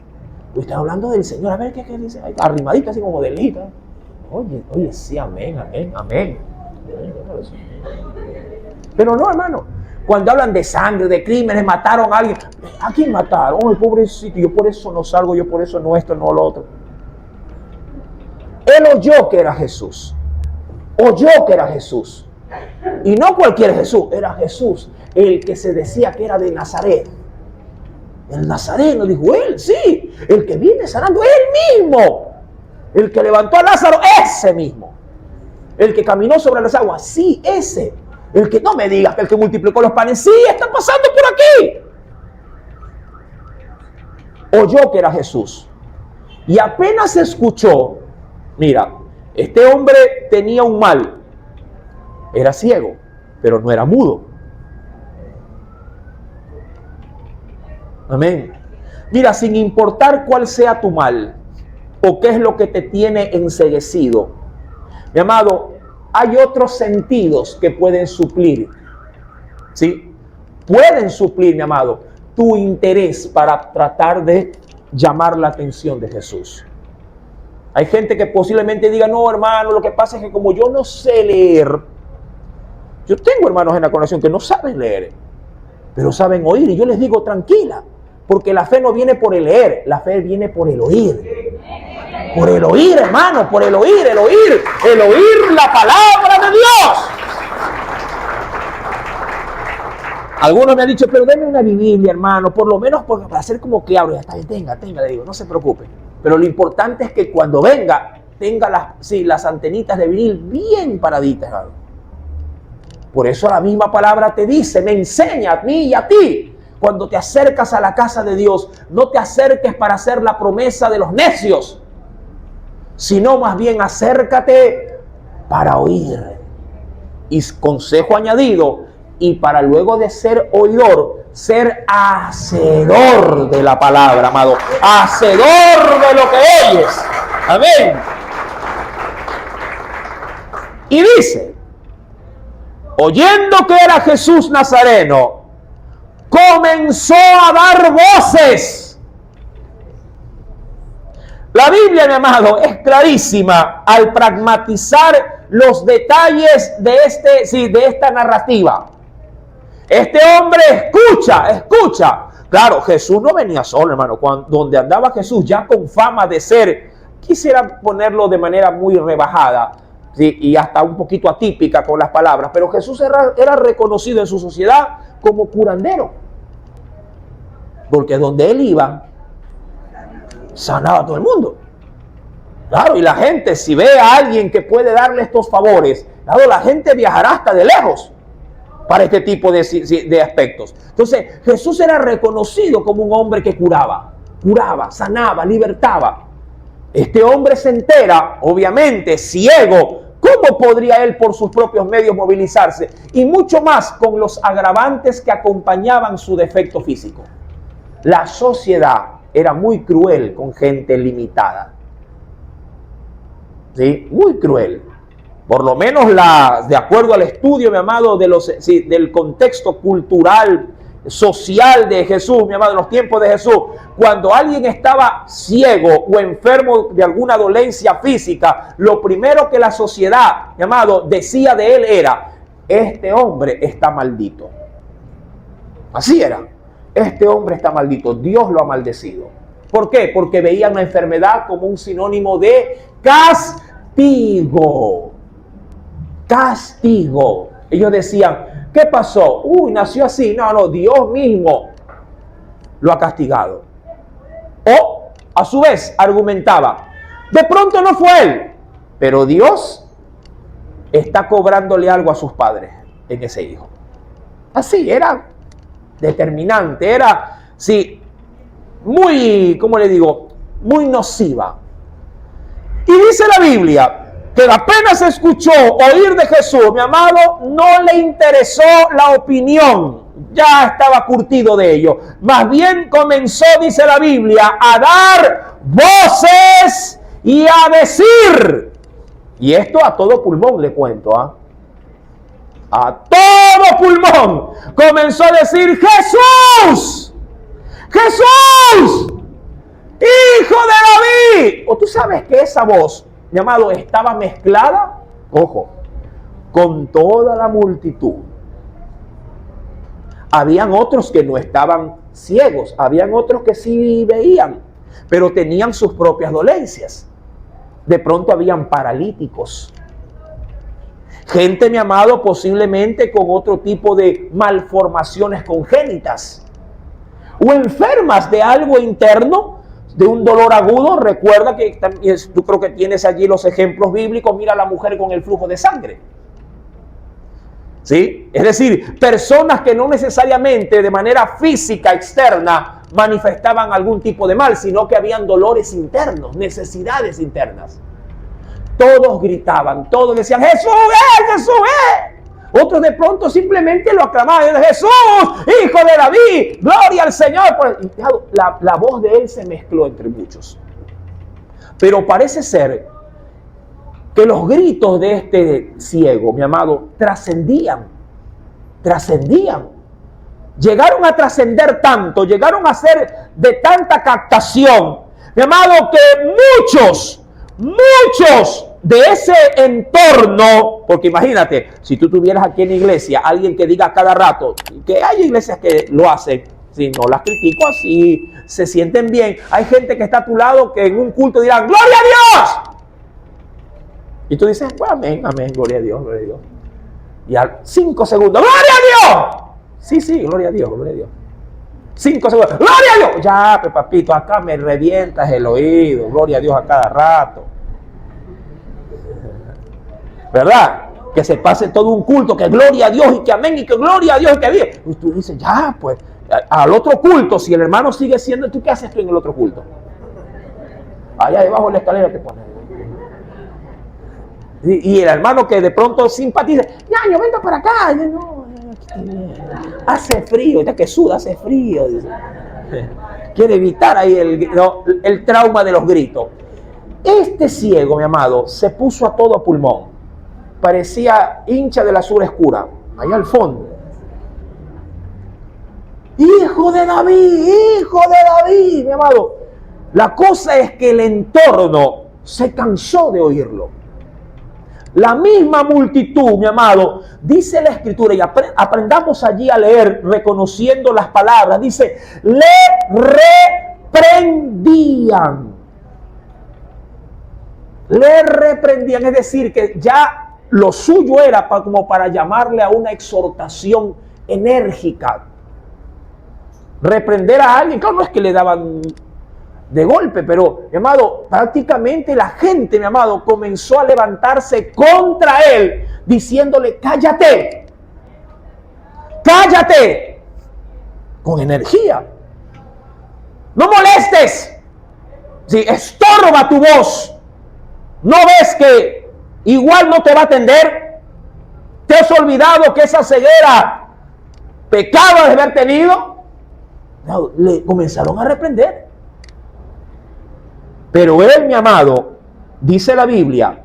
Uy, están hablando del Señor, a ver qué dice, arrimadita así como de lejita. Oye, sí, amén. Pero no, hermano. Cuando hablan de sangre, de crímenes, mataron a alguien. ¿A quién mataron? Oh, pobrecito, yo por eso no salgo, yo por eso no esto, no lo otro. Él oyó que era Jesús. Oyó que era Jesús. Y no cualquier Jesús, era Jesús, el que se decía que era de Nazaret. El nazareno, dijo él, sí, el que viene sanando, él mismo. El que levantó a Lázaro, ese mismo. El que caminó sobre las aguas, sí, ese. El que no me digas que el que multiplicó los panes, sí, está pasando por aquí. Oyó que era Jesús. Y apenas escuchó, mira, este hombre tenía un mal. Era ciego, pero no era mudo. Amén. Mira, sin importar cuál sea tu mal o qué es lo que te tiene enceguecido, mi amado, hay otros sentidos que pueden suplir, ¿sí? Pueden suplir, mi amado, tu interés para tratar de llamar la atención de Jesús. Hay gente que posiblemente diga, no, hermano, lo que pasa es que como yo no sé leer, yo tengo hermanos en la congregación que no saben leer, pero saben oír, y yo les digo, tranquila, porque la fe no viene por el leer, la fe viene por el oír. Por el oír, hermano, por el oír la palabra de Dios. Algunos me han dicho, pero denme una Biblia, hermano, por lo menos para hacer como que abro. Está bien, tenga, le digo, no se preocupe. Pero lo importante es que cuando venga, tenga las antenitas de vinil bien paraditas, hermano. Por eso la misma palabra te dice, me enseña a mí y a ti. Cuando te acercas a la casa de Dios, no te acerques para hacer la promesa de los necios, sino más bien acércate para oír. Y consejo añadido, y para luego de ser oidor, ser hacedor de la palabra, amado. Hacedor de lo que oyes. Amén. Y dice, oyendo que era Jesús Nazareno, comenzó a dar voces. La Biblia, mi amado, es clarísima al pragmatizar los detalles de esta narrativa. Este hombre escucha. Claro, Jesús no venía solo, hermano. Donde andaba Jesús, ya con fama de ser, quisiera ponerlo de manera muy rebajada, ¿sí? Y hasta un poquito atípica con las palabras, pero Jesús era reconocido en su sociedad como curandero. Porque donde él iba, sanaba a todo el mundo. Claro, y la gente, si ve a alguien que puede darle estos favores, claro, la gente viajará hasta de lejos para este tipo de aspectos. Entonces, Jesús era reconocido como un hombre que curaba, sanaba, libertaba. Este hombre se entera, obviamente, ciego. ¿Cómo podría él por sus propios medios movilizarse? Y mucho más con los agravantes que acompañaban su defecto físico. La sociedad era muy cruel con gente limitada. ¿Sí? Muy cruel. Por lo menos de acuerdo al estudio, mi amado, del contexto cultural, social de Jesús, mi amado, en los tiempos de Jesús, cuando alguien estaba ciego o enfermo de alguna dolencia física, lo primero que la sociedad, mi amado, decía de él era, este hombre está maldito. Así era. Este hombre está maldito, Dios lo ha maldecido. ¿Por qué? Porque veían la enfermedad como un sinónimo de castigo. Castigo. Ellos decían, ¿qué pasó? Uy, nació así. No, Dios mismo lo ha castigado. O, a su vez, argumentaba, de pronto no fue él, pero Dios está cobrándole algo a sus padres en ese hijo. Así, era determinante, era, sí, muy, ¿cómo le digo? Muy nociva. Y dice la Biblia que apenas escuchó oír de Jesús, mi amado, no le interesó la opinión, ya estaba curtido de ello. Más bien comenzó, dice la Biblia, a dar voces y a decir. Y esto a todo pulmón le cuento, a todo pulmón comenzó a decir, Jesús, Jesús, Hijo de David. O tú sabes que esa voz, mi amado, estaba mezclada, ojo, con toda la multitud. Habían otros que no estaban ciegos, habían otros que sí veían, pero tenían sus propias dolencias. De pronto habían paralíticos. Gente, mi amado, posiblemente con otro tipo de malformaciones congénitas. O enfermas de algo interno, de un dolor agudo. Recuerda que también, tú creo que tienes allí los ejemplos bíblicos. Mira a la mujer con el flujo de sangre. ¿Sí? Es decir, personas que no necesariamente de manera física externa manifestaban algún tipo de mal, sino que habían dolores internos, necesidades internas. Todos gritaban, todos decían, Jesús es, Jesús es. Otros de pronto simplemente lo aclamaban, Jesús, Hijo de David, gloria al Señor. La voz de él se mezcló entre muchos. Pero parece ser que los gritos de este ciego, mi amado, trascendían. Llegaron a trascender tanto, llegaron a ser de tanta captación, mi amado, que muchos de ese entorno, porque imagínate, si tú tuvieras aquí en la iglesia alguien que diga cada rato, que hay iglesias que lo hacen, si no las critico, así se sienten bien. Hay gente que está a tu lado que en un culto dirán, ¡Gloria a Dios! Y tú dices, pues amén, gloria a Dios, gloria a Dios. Y a 5 segundos, ¡Gloria a Dios! Sí, gloria a Dios, gloria a Dios. 5 segundos, ¡Gloria a Dios! Ya, pues papito, acá me revientas el oído, gloria a Dios a cada rato. ¿Verdad? Que se pase todo un culto, que gloria a Dios y que amén, y que gloria a Dios y que bien. Y tú dices, ya, pues, al otro culto, si el hermano sigue siendo, ¿tú qué haces tú en el otro culto? Allá debajo de la escalera te pones. Y el hermano que de pronto simpatiza, ya, yo vengo para acá. No, hace frío, ya que suda, hace frío. Dice. Quiere evitar ahí el trauma de los gritos. Este ciego, mi amado, se puso a todo pulmón. Parecía hincha de la sur escura, allá al fondo. Hijo de David, mi amado. La cosa es que el entorno se cansó de oírlo. La misma multitud, mi amado, dice la Escritura, y aprendamos allí a leer reconociendo las palabras, dice, le reprendían. Le reprendían, es decir, que ya lo suyo era como para llamarle a una exhortación enérgica. Reprender a alguien, claro, no es que le daban de golpe, pero, mi amado, prácticamente la gente, mi amado, comenzó a levantarse contra él, diciéndole, cállate, con energía, no molestes, si estorba tu voz, ¿no ves que igual no te va a atender? ¿Te has olvidado que esa ceguera pecado de haber tenido? No, le comenzaron a reprender. Pero él, mi amado, dice la Biblia,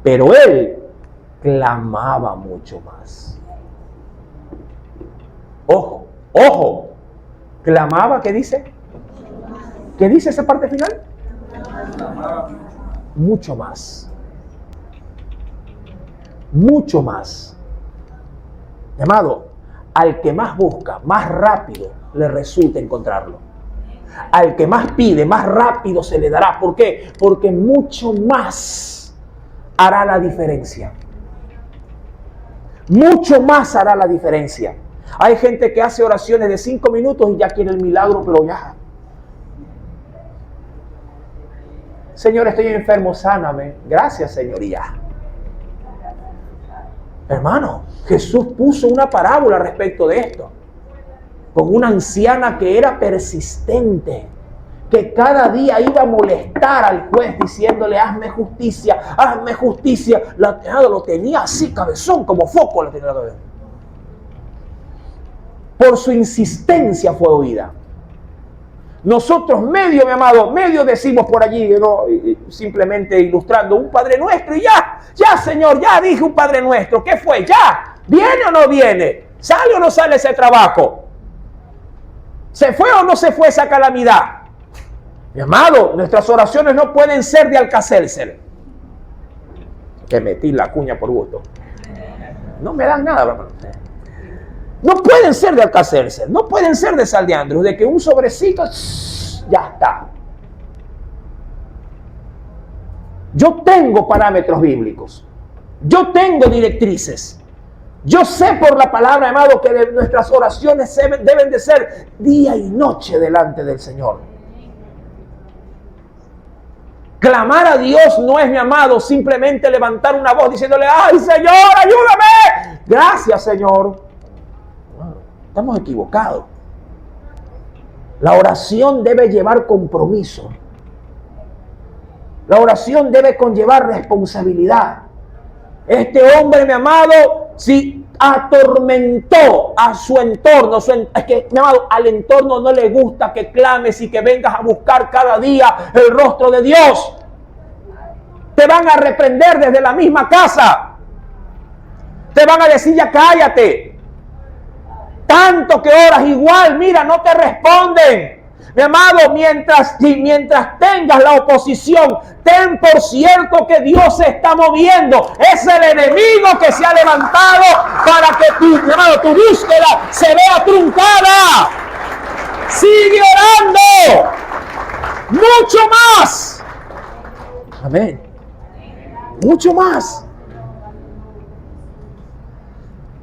pero él clamaba mucho más. Ojo, clamaba, ¿qué dice? ¿Qué dice esa parte final? Mucho más. Mucho más. Mi amado, al que más busca, más rápido le resulta encontrarlo. Al que más pide, más rápido se le dará. ¿Por qué? Porque mucho más hará la diferencia. Mucho más hará la diferencia. Hay gente que hace oraciones de 5 minutos y ya quiere el milagro, pero ya. Señor, estoy enfermo, sáname. Gracias, Señor, y ya. Hermano, Jesús puso una parábola respecto de esto. Con una anciana que era persistente, que cada día iba a molestar al juez diciéndole, hazme justicia, hazme justicia. Lo tenía así, cabezón, como foco. La cabeza. Por su insistencia fue oída. Nosotros medio, mi amado, medio decimos por allí, ¿no? Simplemente ilustrando, un Padre Nuestro y ya Señor, ya dije un Padre Nuestro. ¿Qué fue? ¿Ya? ¿Viene o no viene? ¿Sale o no sale ese trabajo? ¿Se fue o no se fue esa calamidad? Mi amado, nuestras oraciones no pueden ser de Alka-Seltzer. Que metí la cuña por gusto. No me dan nada, hermano. No pueden ser de Alka-Seltzer, no pueden ser de Sal de Andrews, de que un sobrecito, ya está. Yo tengo parámetros bíblicos, yo tengo directrices, yo sé por la palabra, amado, que nuestras oraciones deben de ser día y noche delante del Señor. Clamar a Dios no es, mi amado, simplemente levantar una voz diciéndole, ¡ay, Señor, ayúdame! Gracias, Señor. Estamos equivocados. La oración debe llevar compromiso. La oración debe conllevar responsabilidad. Este hombre, mi amado, si atormentó a su entorno, es que, mi amado, al entorno no le gusta que clames y que vengas a buscar cada día el rostro de Dios. Te van a reprender desde la misma casa. Te van a decir, ya cállate. Tanto que oras igual, mira, no te responden. Mi amado, mientras tengas la oposición, ten por cierto que Dios se está moviendo. Es el enemigo que se ha levantado para que tu búsqueda se vea truncada. Sigue orando. Mucho más. Amén. Mucho más.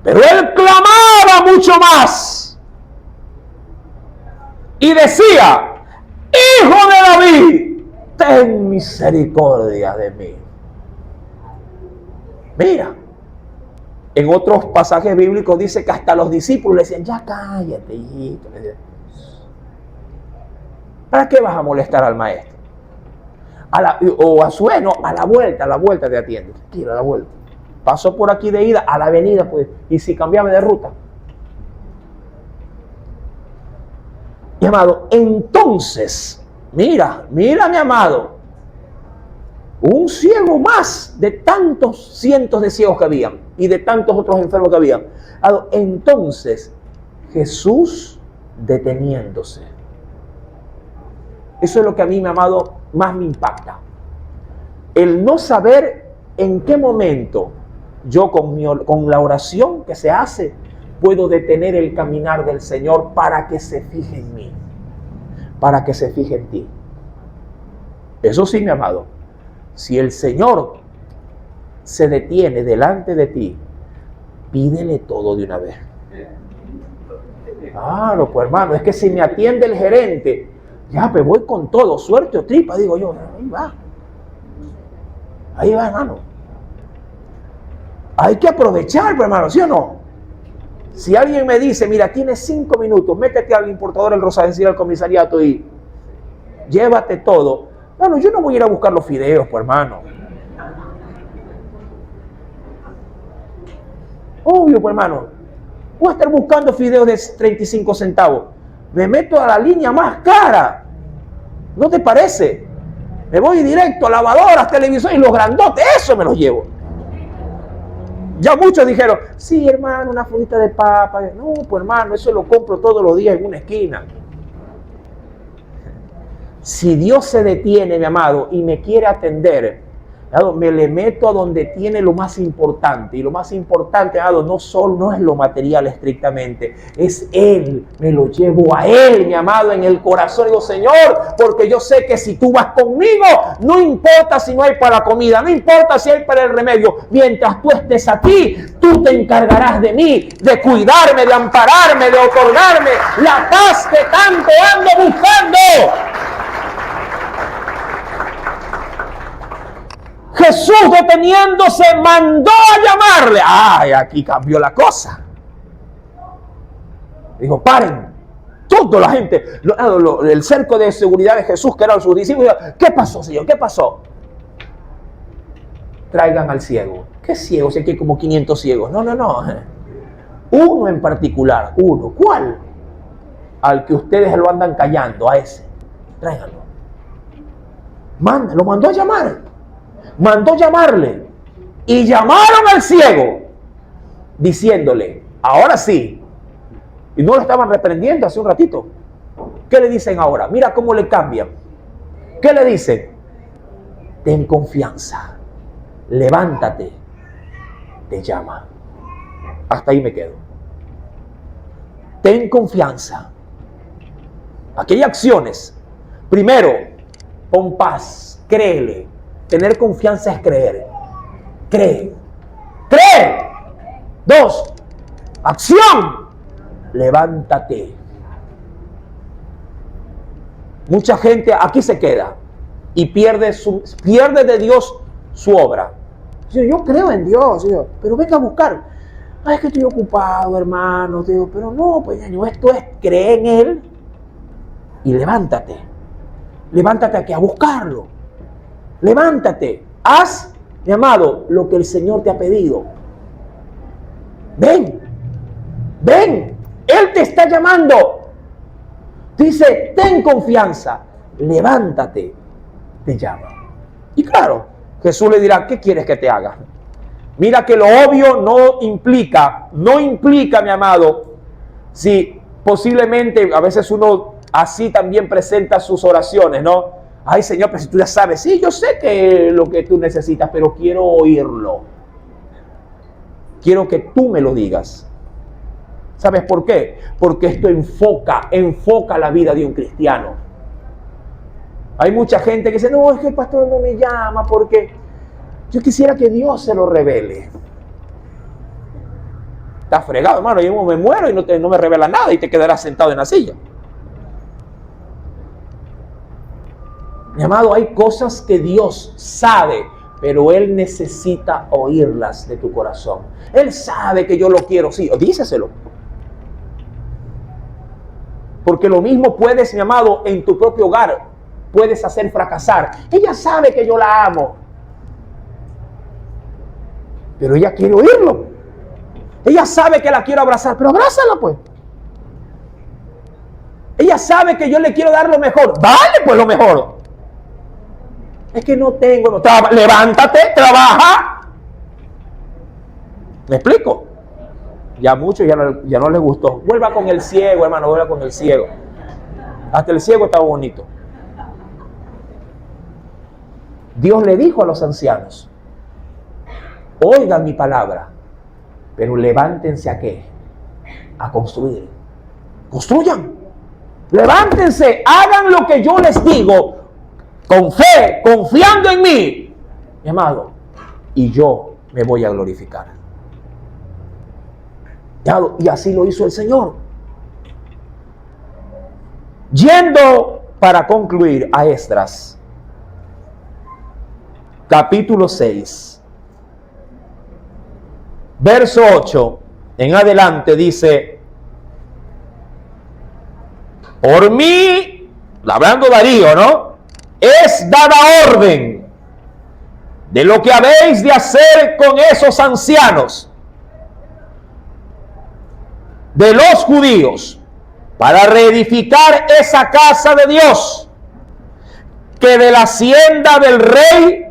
Pero él clamaba mucho más. Y decía, Hijo de David, ten misericordia de mí. Mira, en otros pasajes bíblicos dice que hasta los discípulos le decían, ya cállate, hijito. ¿Para qué vas a molestar al maestro? O a su vez, no, a la vuelta te atiende. Tranquilo, a la vuelta. Pasó por aquí de ida, a la avenida, pues, y si cambiaba de ruta. Mi amado, entonces, mira, mi amado, un ciego más de tantos cientos de ciegos que habían y de tantos otros enfermos que habían. Entonces, Jesús deteniéndose. Eso es lo que a mí, mi amado, más me impacta. El no saber en qué momento yo con la oración que se hace puedo detener el caminar del Señor para que se fije en mí, para que se fije en ti. Eso sí, mi amado, si el Señor se detiene delante de ti, pídele todo de una vez. Claro, pues hermano, es que si me atiende el gerente, ya pues voy con todo, suerte o tripa, digo yo, ahí va, hermano. Hay que aprovechar, pues, hermano, ¿sí o no? Si alguien me dice, mira, tienes 5 minutos, métete al importador El Rosario, al comisariato y llévate todo. Bueno, yo no voy a ir a buscar los fideos, pues, hermano. Obvio, pues, hermano. Voy a estar buscando fideos de 35 centavos. Me meto a la línea más cara. ¿No te parece? Me voy directo a lavadoras, televisores y los grandotes, eso me los llevo. Ya muchos dijeron, sí, hermano, una fundita de papa. No, pues hermano, eso lo compro todos los días en una esquina. Si Dios se detiene, mi amado, y me quiere atender, Me le meto a donde tiene lo más importante. Y lo más importante, no es lo material estrictamente. Es Él. Me lo llevo a Él, mi amado, en el corazón. Digo, Señor, porque yo sé que si tú vas conmigo, no importa si no hay para la comida, no importa si hay para el remedio. Mientras tú estés aquí, tú te encargarás de mí, de cuidarme, de ampararme, de otorgarme la paz que tanto ando buscando. Jesús, deteniéndose, mandó a llamarle. ¡Ay! Aquí cambió la cosa. Dijo, paren. Toda la gente, el cerco de seguridad de Jesús, que eran sus discípulos, ¿qué pasó, Señor? ¿Qué pasó? Traigan al ciego. ¿Qué ciego? Si aquí hay como 500 ciegos. No. Uno en particular. Uno. ¿Cuál? Al que ustedes lo andan callando, a ese. Tráiganlo. Lo mandó a llamar. Mandó llamarle y llamaron al ciego diciéndole, ahora sí, y no lo estaban reprendiendo hace un ratito. ¿Qué le dicen ahora? Mira cómo le cambian. ¿Qué le dicen? Ten confianza, levántate, te llama. Hasta ahí me quedo. Ten confianza. Aquí hay acciones. Primero, pon paz, créele. Tener confianza es creer. Cree. ¡Cree! 2. Acción. Levántate. Mucha gente aquí se queda y pierde de Dios su obra. Yo creo en Dios, pero venga a buscar. Ay, es que estoy ocupado, hermano. Pero no, pues esto es creer en Él y levántate. Levántate aquí a buscarlo. Levántate, haz, mi amado, lo que el Señor te ha pedido. Ven, Él te está llamando. Dice, ten confianza, levántate, te llama. Y claro, Jesús le dirá, ¿qué quieres que te haga? Mira que lo obvio no implica, mi amado, si posiblemente a veces uno así también presenta sus oraciones, ¿no? Ay, Señor, pero si tú ya sabes, sí, yo sé que lo que tú necesitas, pero quiero oírlo. Quiero que tú me lo digas. ¿Sabes por qué? Porque esto enfoca la vida de un cristiano. Hay mucha gente que dice, no, es que el pastor no me llama porque yo quisiera que Dios se lo revele. Estás fregado, hermano, yo me muero y no me revela nada y te quedarás sentado en la silla. Mi amado, hay cosas que Dios sabe, pero Él necesita oírlas de tu corazón. Él sabe que yo lo quiero, sí, díceselo. Porque lo mismo puedes, mi amado, en tu propio hogar, puedes hacer fracasar. Ella sabe que yo la amo, pero ella quiere oírlo. Ella sabe que la quiero abrazar, pero abrázala pues. Ella sabe que yo le quiero dar lo mejor. Vale, pues lo mejor. Es que no tengo. Levántate, trabaja. ¿Me explico? Ya muchos ya no les gustó. Vuelva con el ciego, hermano, vuelva con el ciego. Hasta el ciego está bonito. Dios le dijo a los ancianos, oigan mi palabra, pero levántense ¿a qué? A construir. Construyan. Levántense, hagan lo que yo les digo, con fe, confiando en mí, mi amado, y yo me voy a glorificar. Y así lo hizo el Señor. Yendo para concluir a Esdras, capítulo 6, verso 8 en adelante dice, por mí, hablando Darío, ¿no? Es dada orden de lo que habéis de hacer con esos ancianos de los judíos para reedificar esa casa de Dios, que de la hacienda del rey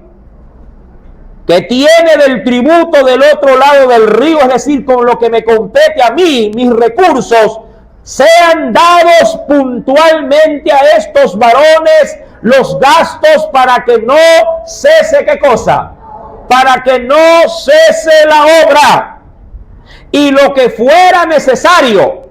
que tiene del tributo del otro lado del río, es decir, con lo que me compete a mí, mis recursos, sean dados puntualmente a estos varones los gastos para que no cese, ¿qué cosa? Para que no cese la obra. Y lo que fuera necesario,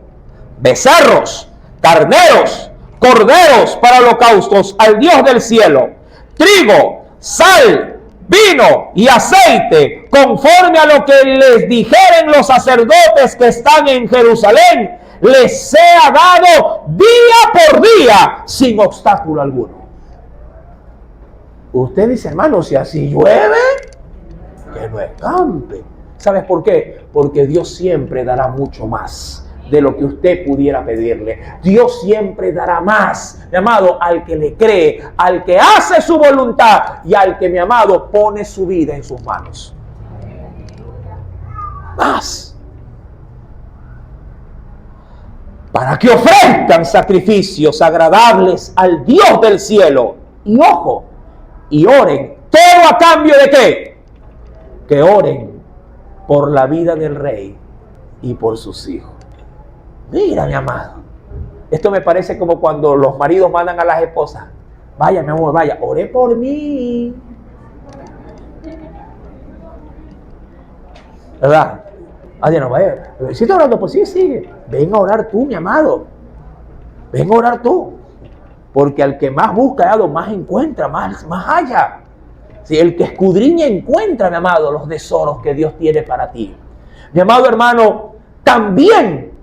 becerros, carneros, corderos para holocaustos al Dios del cielo, trigo, sal, vino y aceite, conforme a lo que les dijeren los sacerdotes que están en Jerusalén, les sea dado día por día, sin obstáculo alguno. Usted dice, hermano, si así llueve, que no escampe. ¿Sabes por qué? Porque Dios siempre dará mucho más de lo que usted pudiera pedirle. Dios siempre dará más, mi amado, al que le cree, al que hace su voluntad y al que, mi amado, pone su vida en sus manos. Más. Para que ofrezcan sacrificios agradables al Dios del cielo. Y ojo, y oren. ¿Todo a cambio de qué? Que oren por la vida del rey y por sus hijos. Mira, mi amado, esto me parece como cuando los maridos mandan a las esposas: vaya, mi amor, vaya, ore por mí, ¿verdad? No, vaya, si estoy orando por sí, sigue. Ven a orar tú, mi amado, ven a orar tú, porque al que más busca, más encuentra, más halla. Si el que escudriña encuentra, mi amado, los tesoros que Dios tiene para ti. Mi amado hermano, también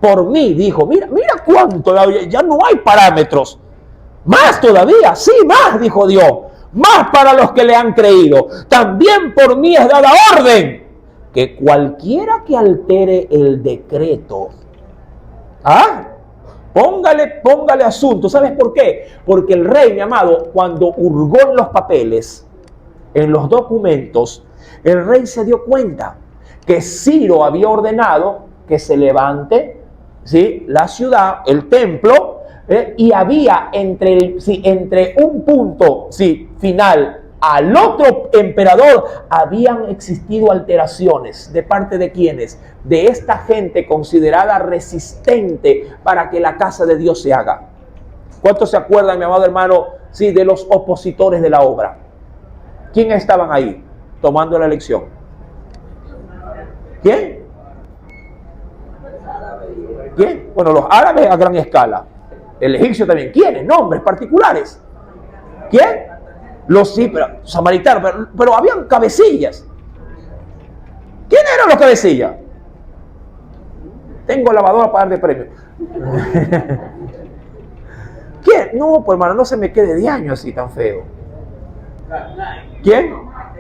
por mí dijo, mira cuánto, ya no hay parámetros. Más todavía, sí, más, dijo Dios. Más para los que le han creído. También por mí es dada orden que cualquiera que altere el decreto, póngale asunto. ¿Sabes por qué? Porque el rey, mi amado, cuando hurgó en los papeles, en los documentos, el rey se dio cuenta que Ciro había ordenado que se levante, ¿sí?, la ciudad, el templo, y había entre un punto, ¿sí?, final al otro emperador, habían existido alteraciones. ¿De parte de quiénes? De esta gente considerada resistente para que la casa de Dios se haga. ¿Cuántos se acuerdan, mi amado hermano, sí, de los opositores de la obra? ¿Quién estaban ahí tomando la elección? ¿Quién? ¿Quién? Bueno, los árabes a gran escala. El egipcio también. ¿Quiénes? Nombres particulares. ¿Quién? Los samaritanos. Pero habían cabecillas. ¿Quiénes eran los cabecillas? Tengo lavadora para dar de premio. ¿Quién? No, pues hermano, no se me quede de año así tan feo. ¿Quién?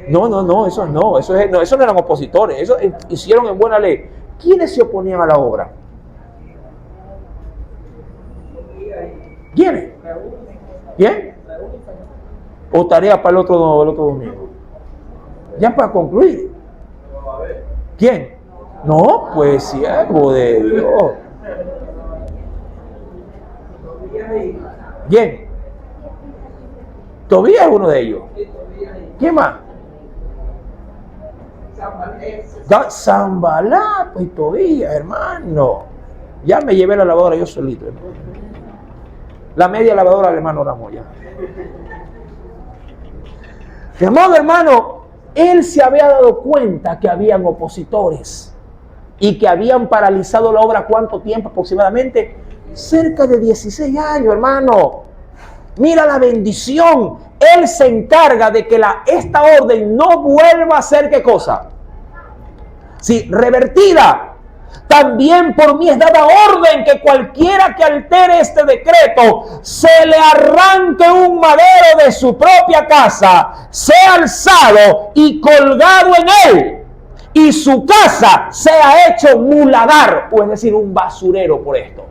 No, esos no, esos no eran opositores, esos hicieron en buena ley. ¿Quiénes se oponían a la obra? ¿Quiénes? ¿Quién? O tarea para el otro domingo. Ya para concluir. ¿Quién? No, pues siervo de Dios. ¿Quién? Tobías es uno de ellos. ¿Quién más? Zambalá, pues Tobías, hermano. Ya me llevé la lavadora yo solito, hermano. La media lavadora del hermano Ramón ya. Mi amado hermano, él se había dado cuenta que habían opositores y que habían paralizado la obra. ¿Cuánto tiempo aproximadamente? Cerca de 16 años, hermano. Mira la bendición. Él se encarga de que esta orden no vuelva a ser, ¿qué cosa? Sí, revertida. También por mí es dada orden que cualquiera que altere este decreto, se le arranque un madero de su propia casa, sea alzado y colgado en él, y su casa sea hecho muladar, o es decir, un basurero por esto.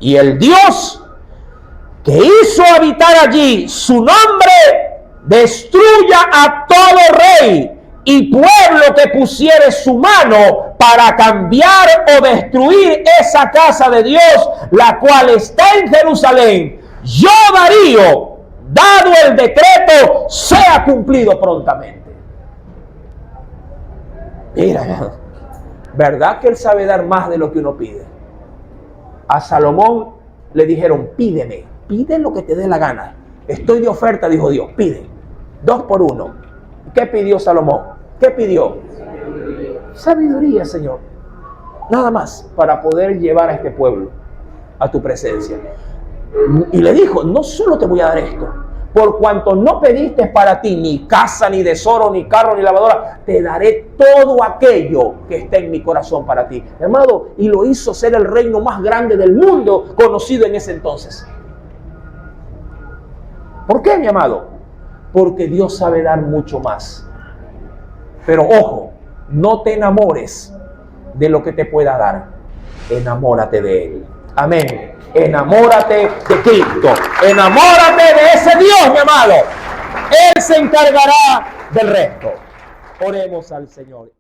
Y el Dios que hizo habitar allí su nombre, destruya a todo rey y pueblo que pusiere su mano para cambiar o destruir esa casa de Dios, la cual está en Jerusalén. Yo, Darío, dado el decreto, sea cumplido prontamente. Mira, ¿verdad que él sabe dar más de lo que uno pide? A Salomón le dijeron, pídeme, pide lo que te dé la gana. Estoy de oferta, dijo Dios, pide. 2 por 1. ¿Qué pidió Salomón? ¿Qué pidió? Sabiduría, Señor. Nada más para poder llevar a este pueblo a tu presencia. Y le dijo, no solo te voy a dar esto, por cuanto no pediste para ti ni casa, ni tesoro, ni carro, ni lavadora, te daré todo aquello que está en mi corazón para ti. Amado, y lo hizo ser el reino más grande del mundo conocido en ese entonces. ¿Por qué, mi amado? Porque Dios sabe dar mucho más. Pero ojo, no te enamores de lo que te pueda dar. Enamórate de Él. Amén. Enamórate de Cristo. Enamórate de ese Dios, mi amado. Él se encargará del resto. Oremos al Señor.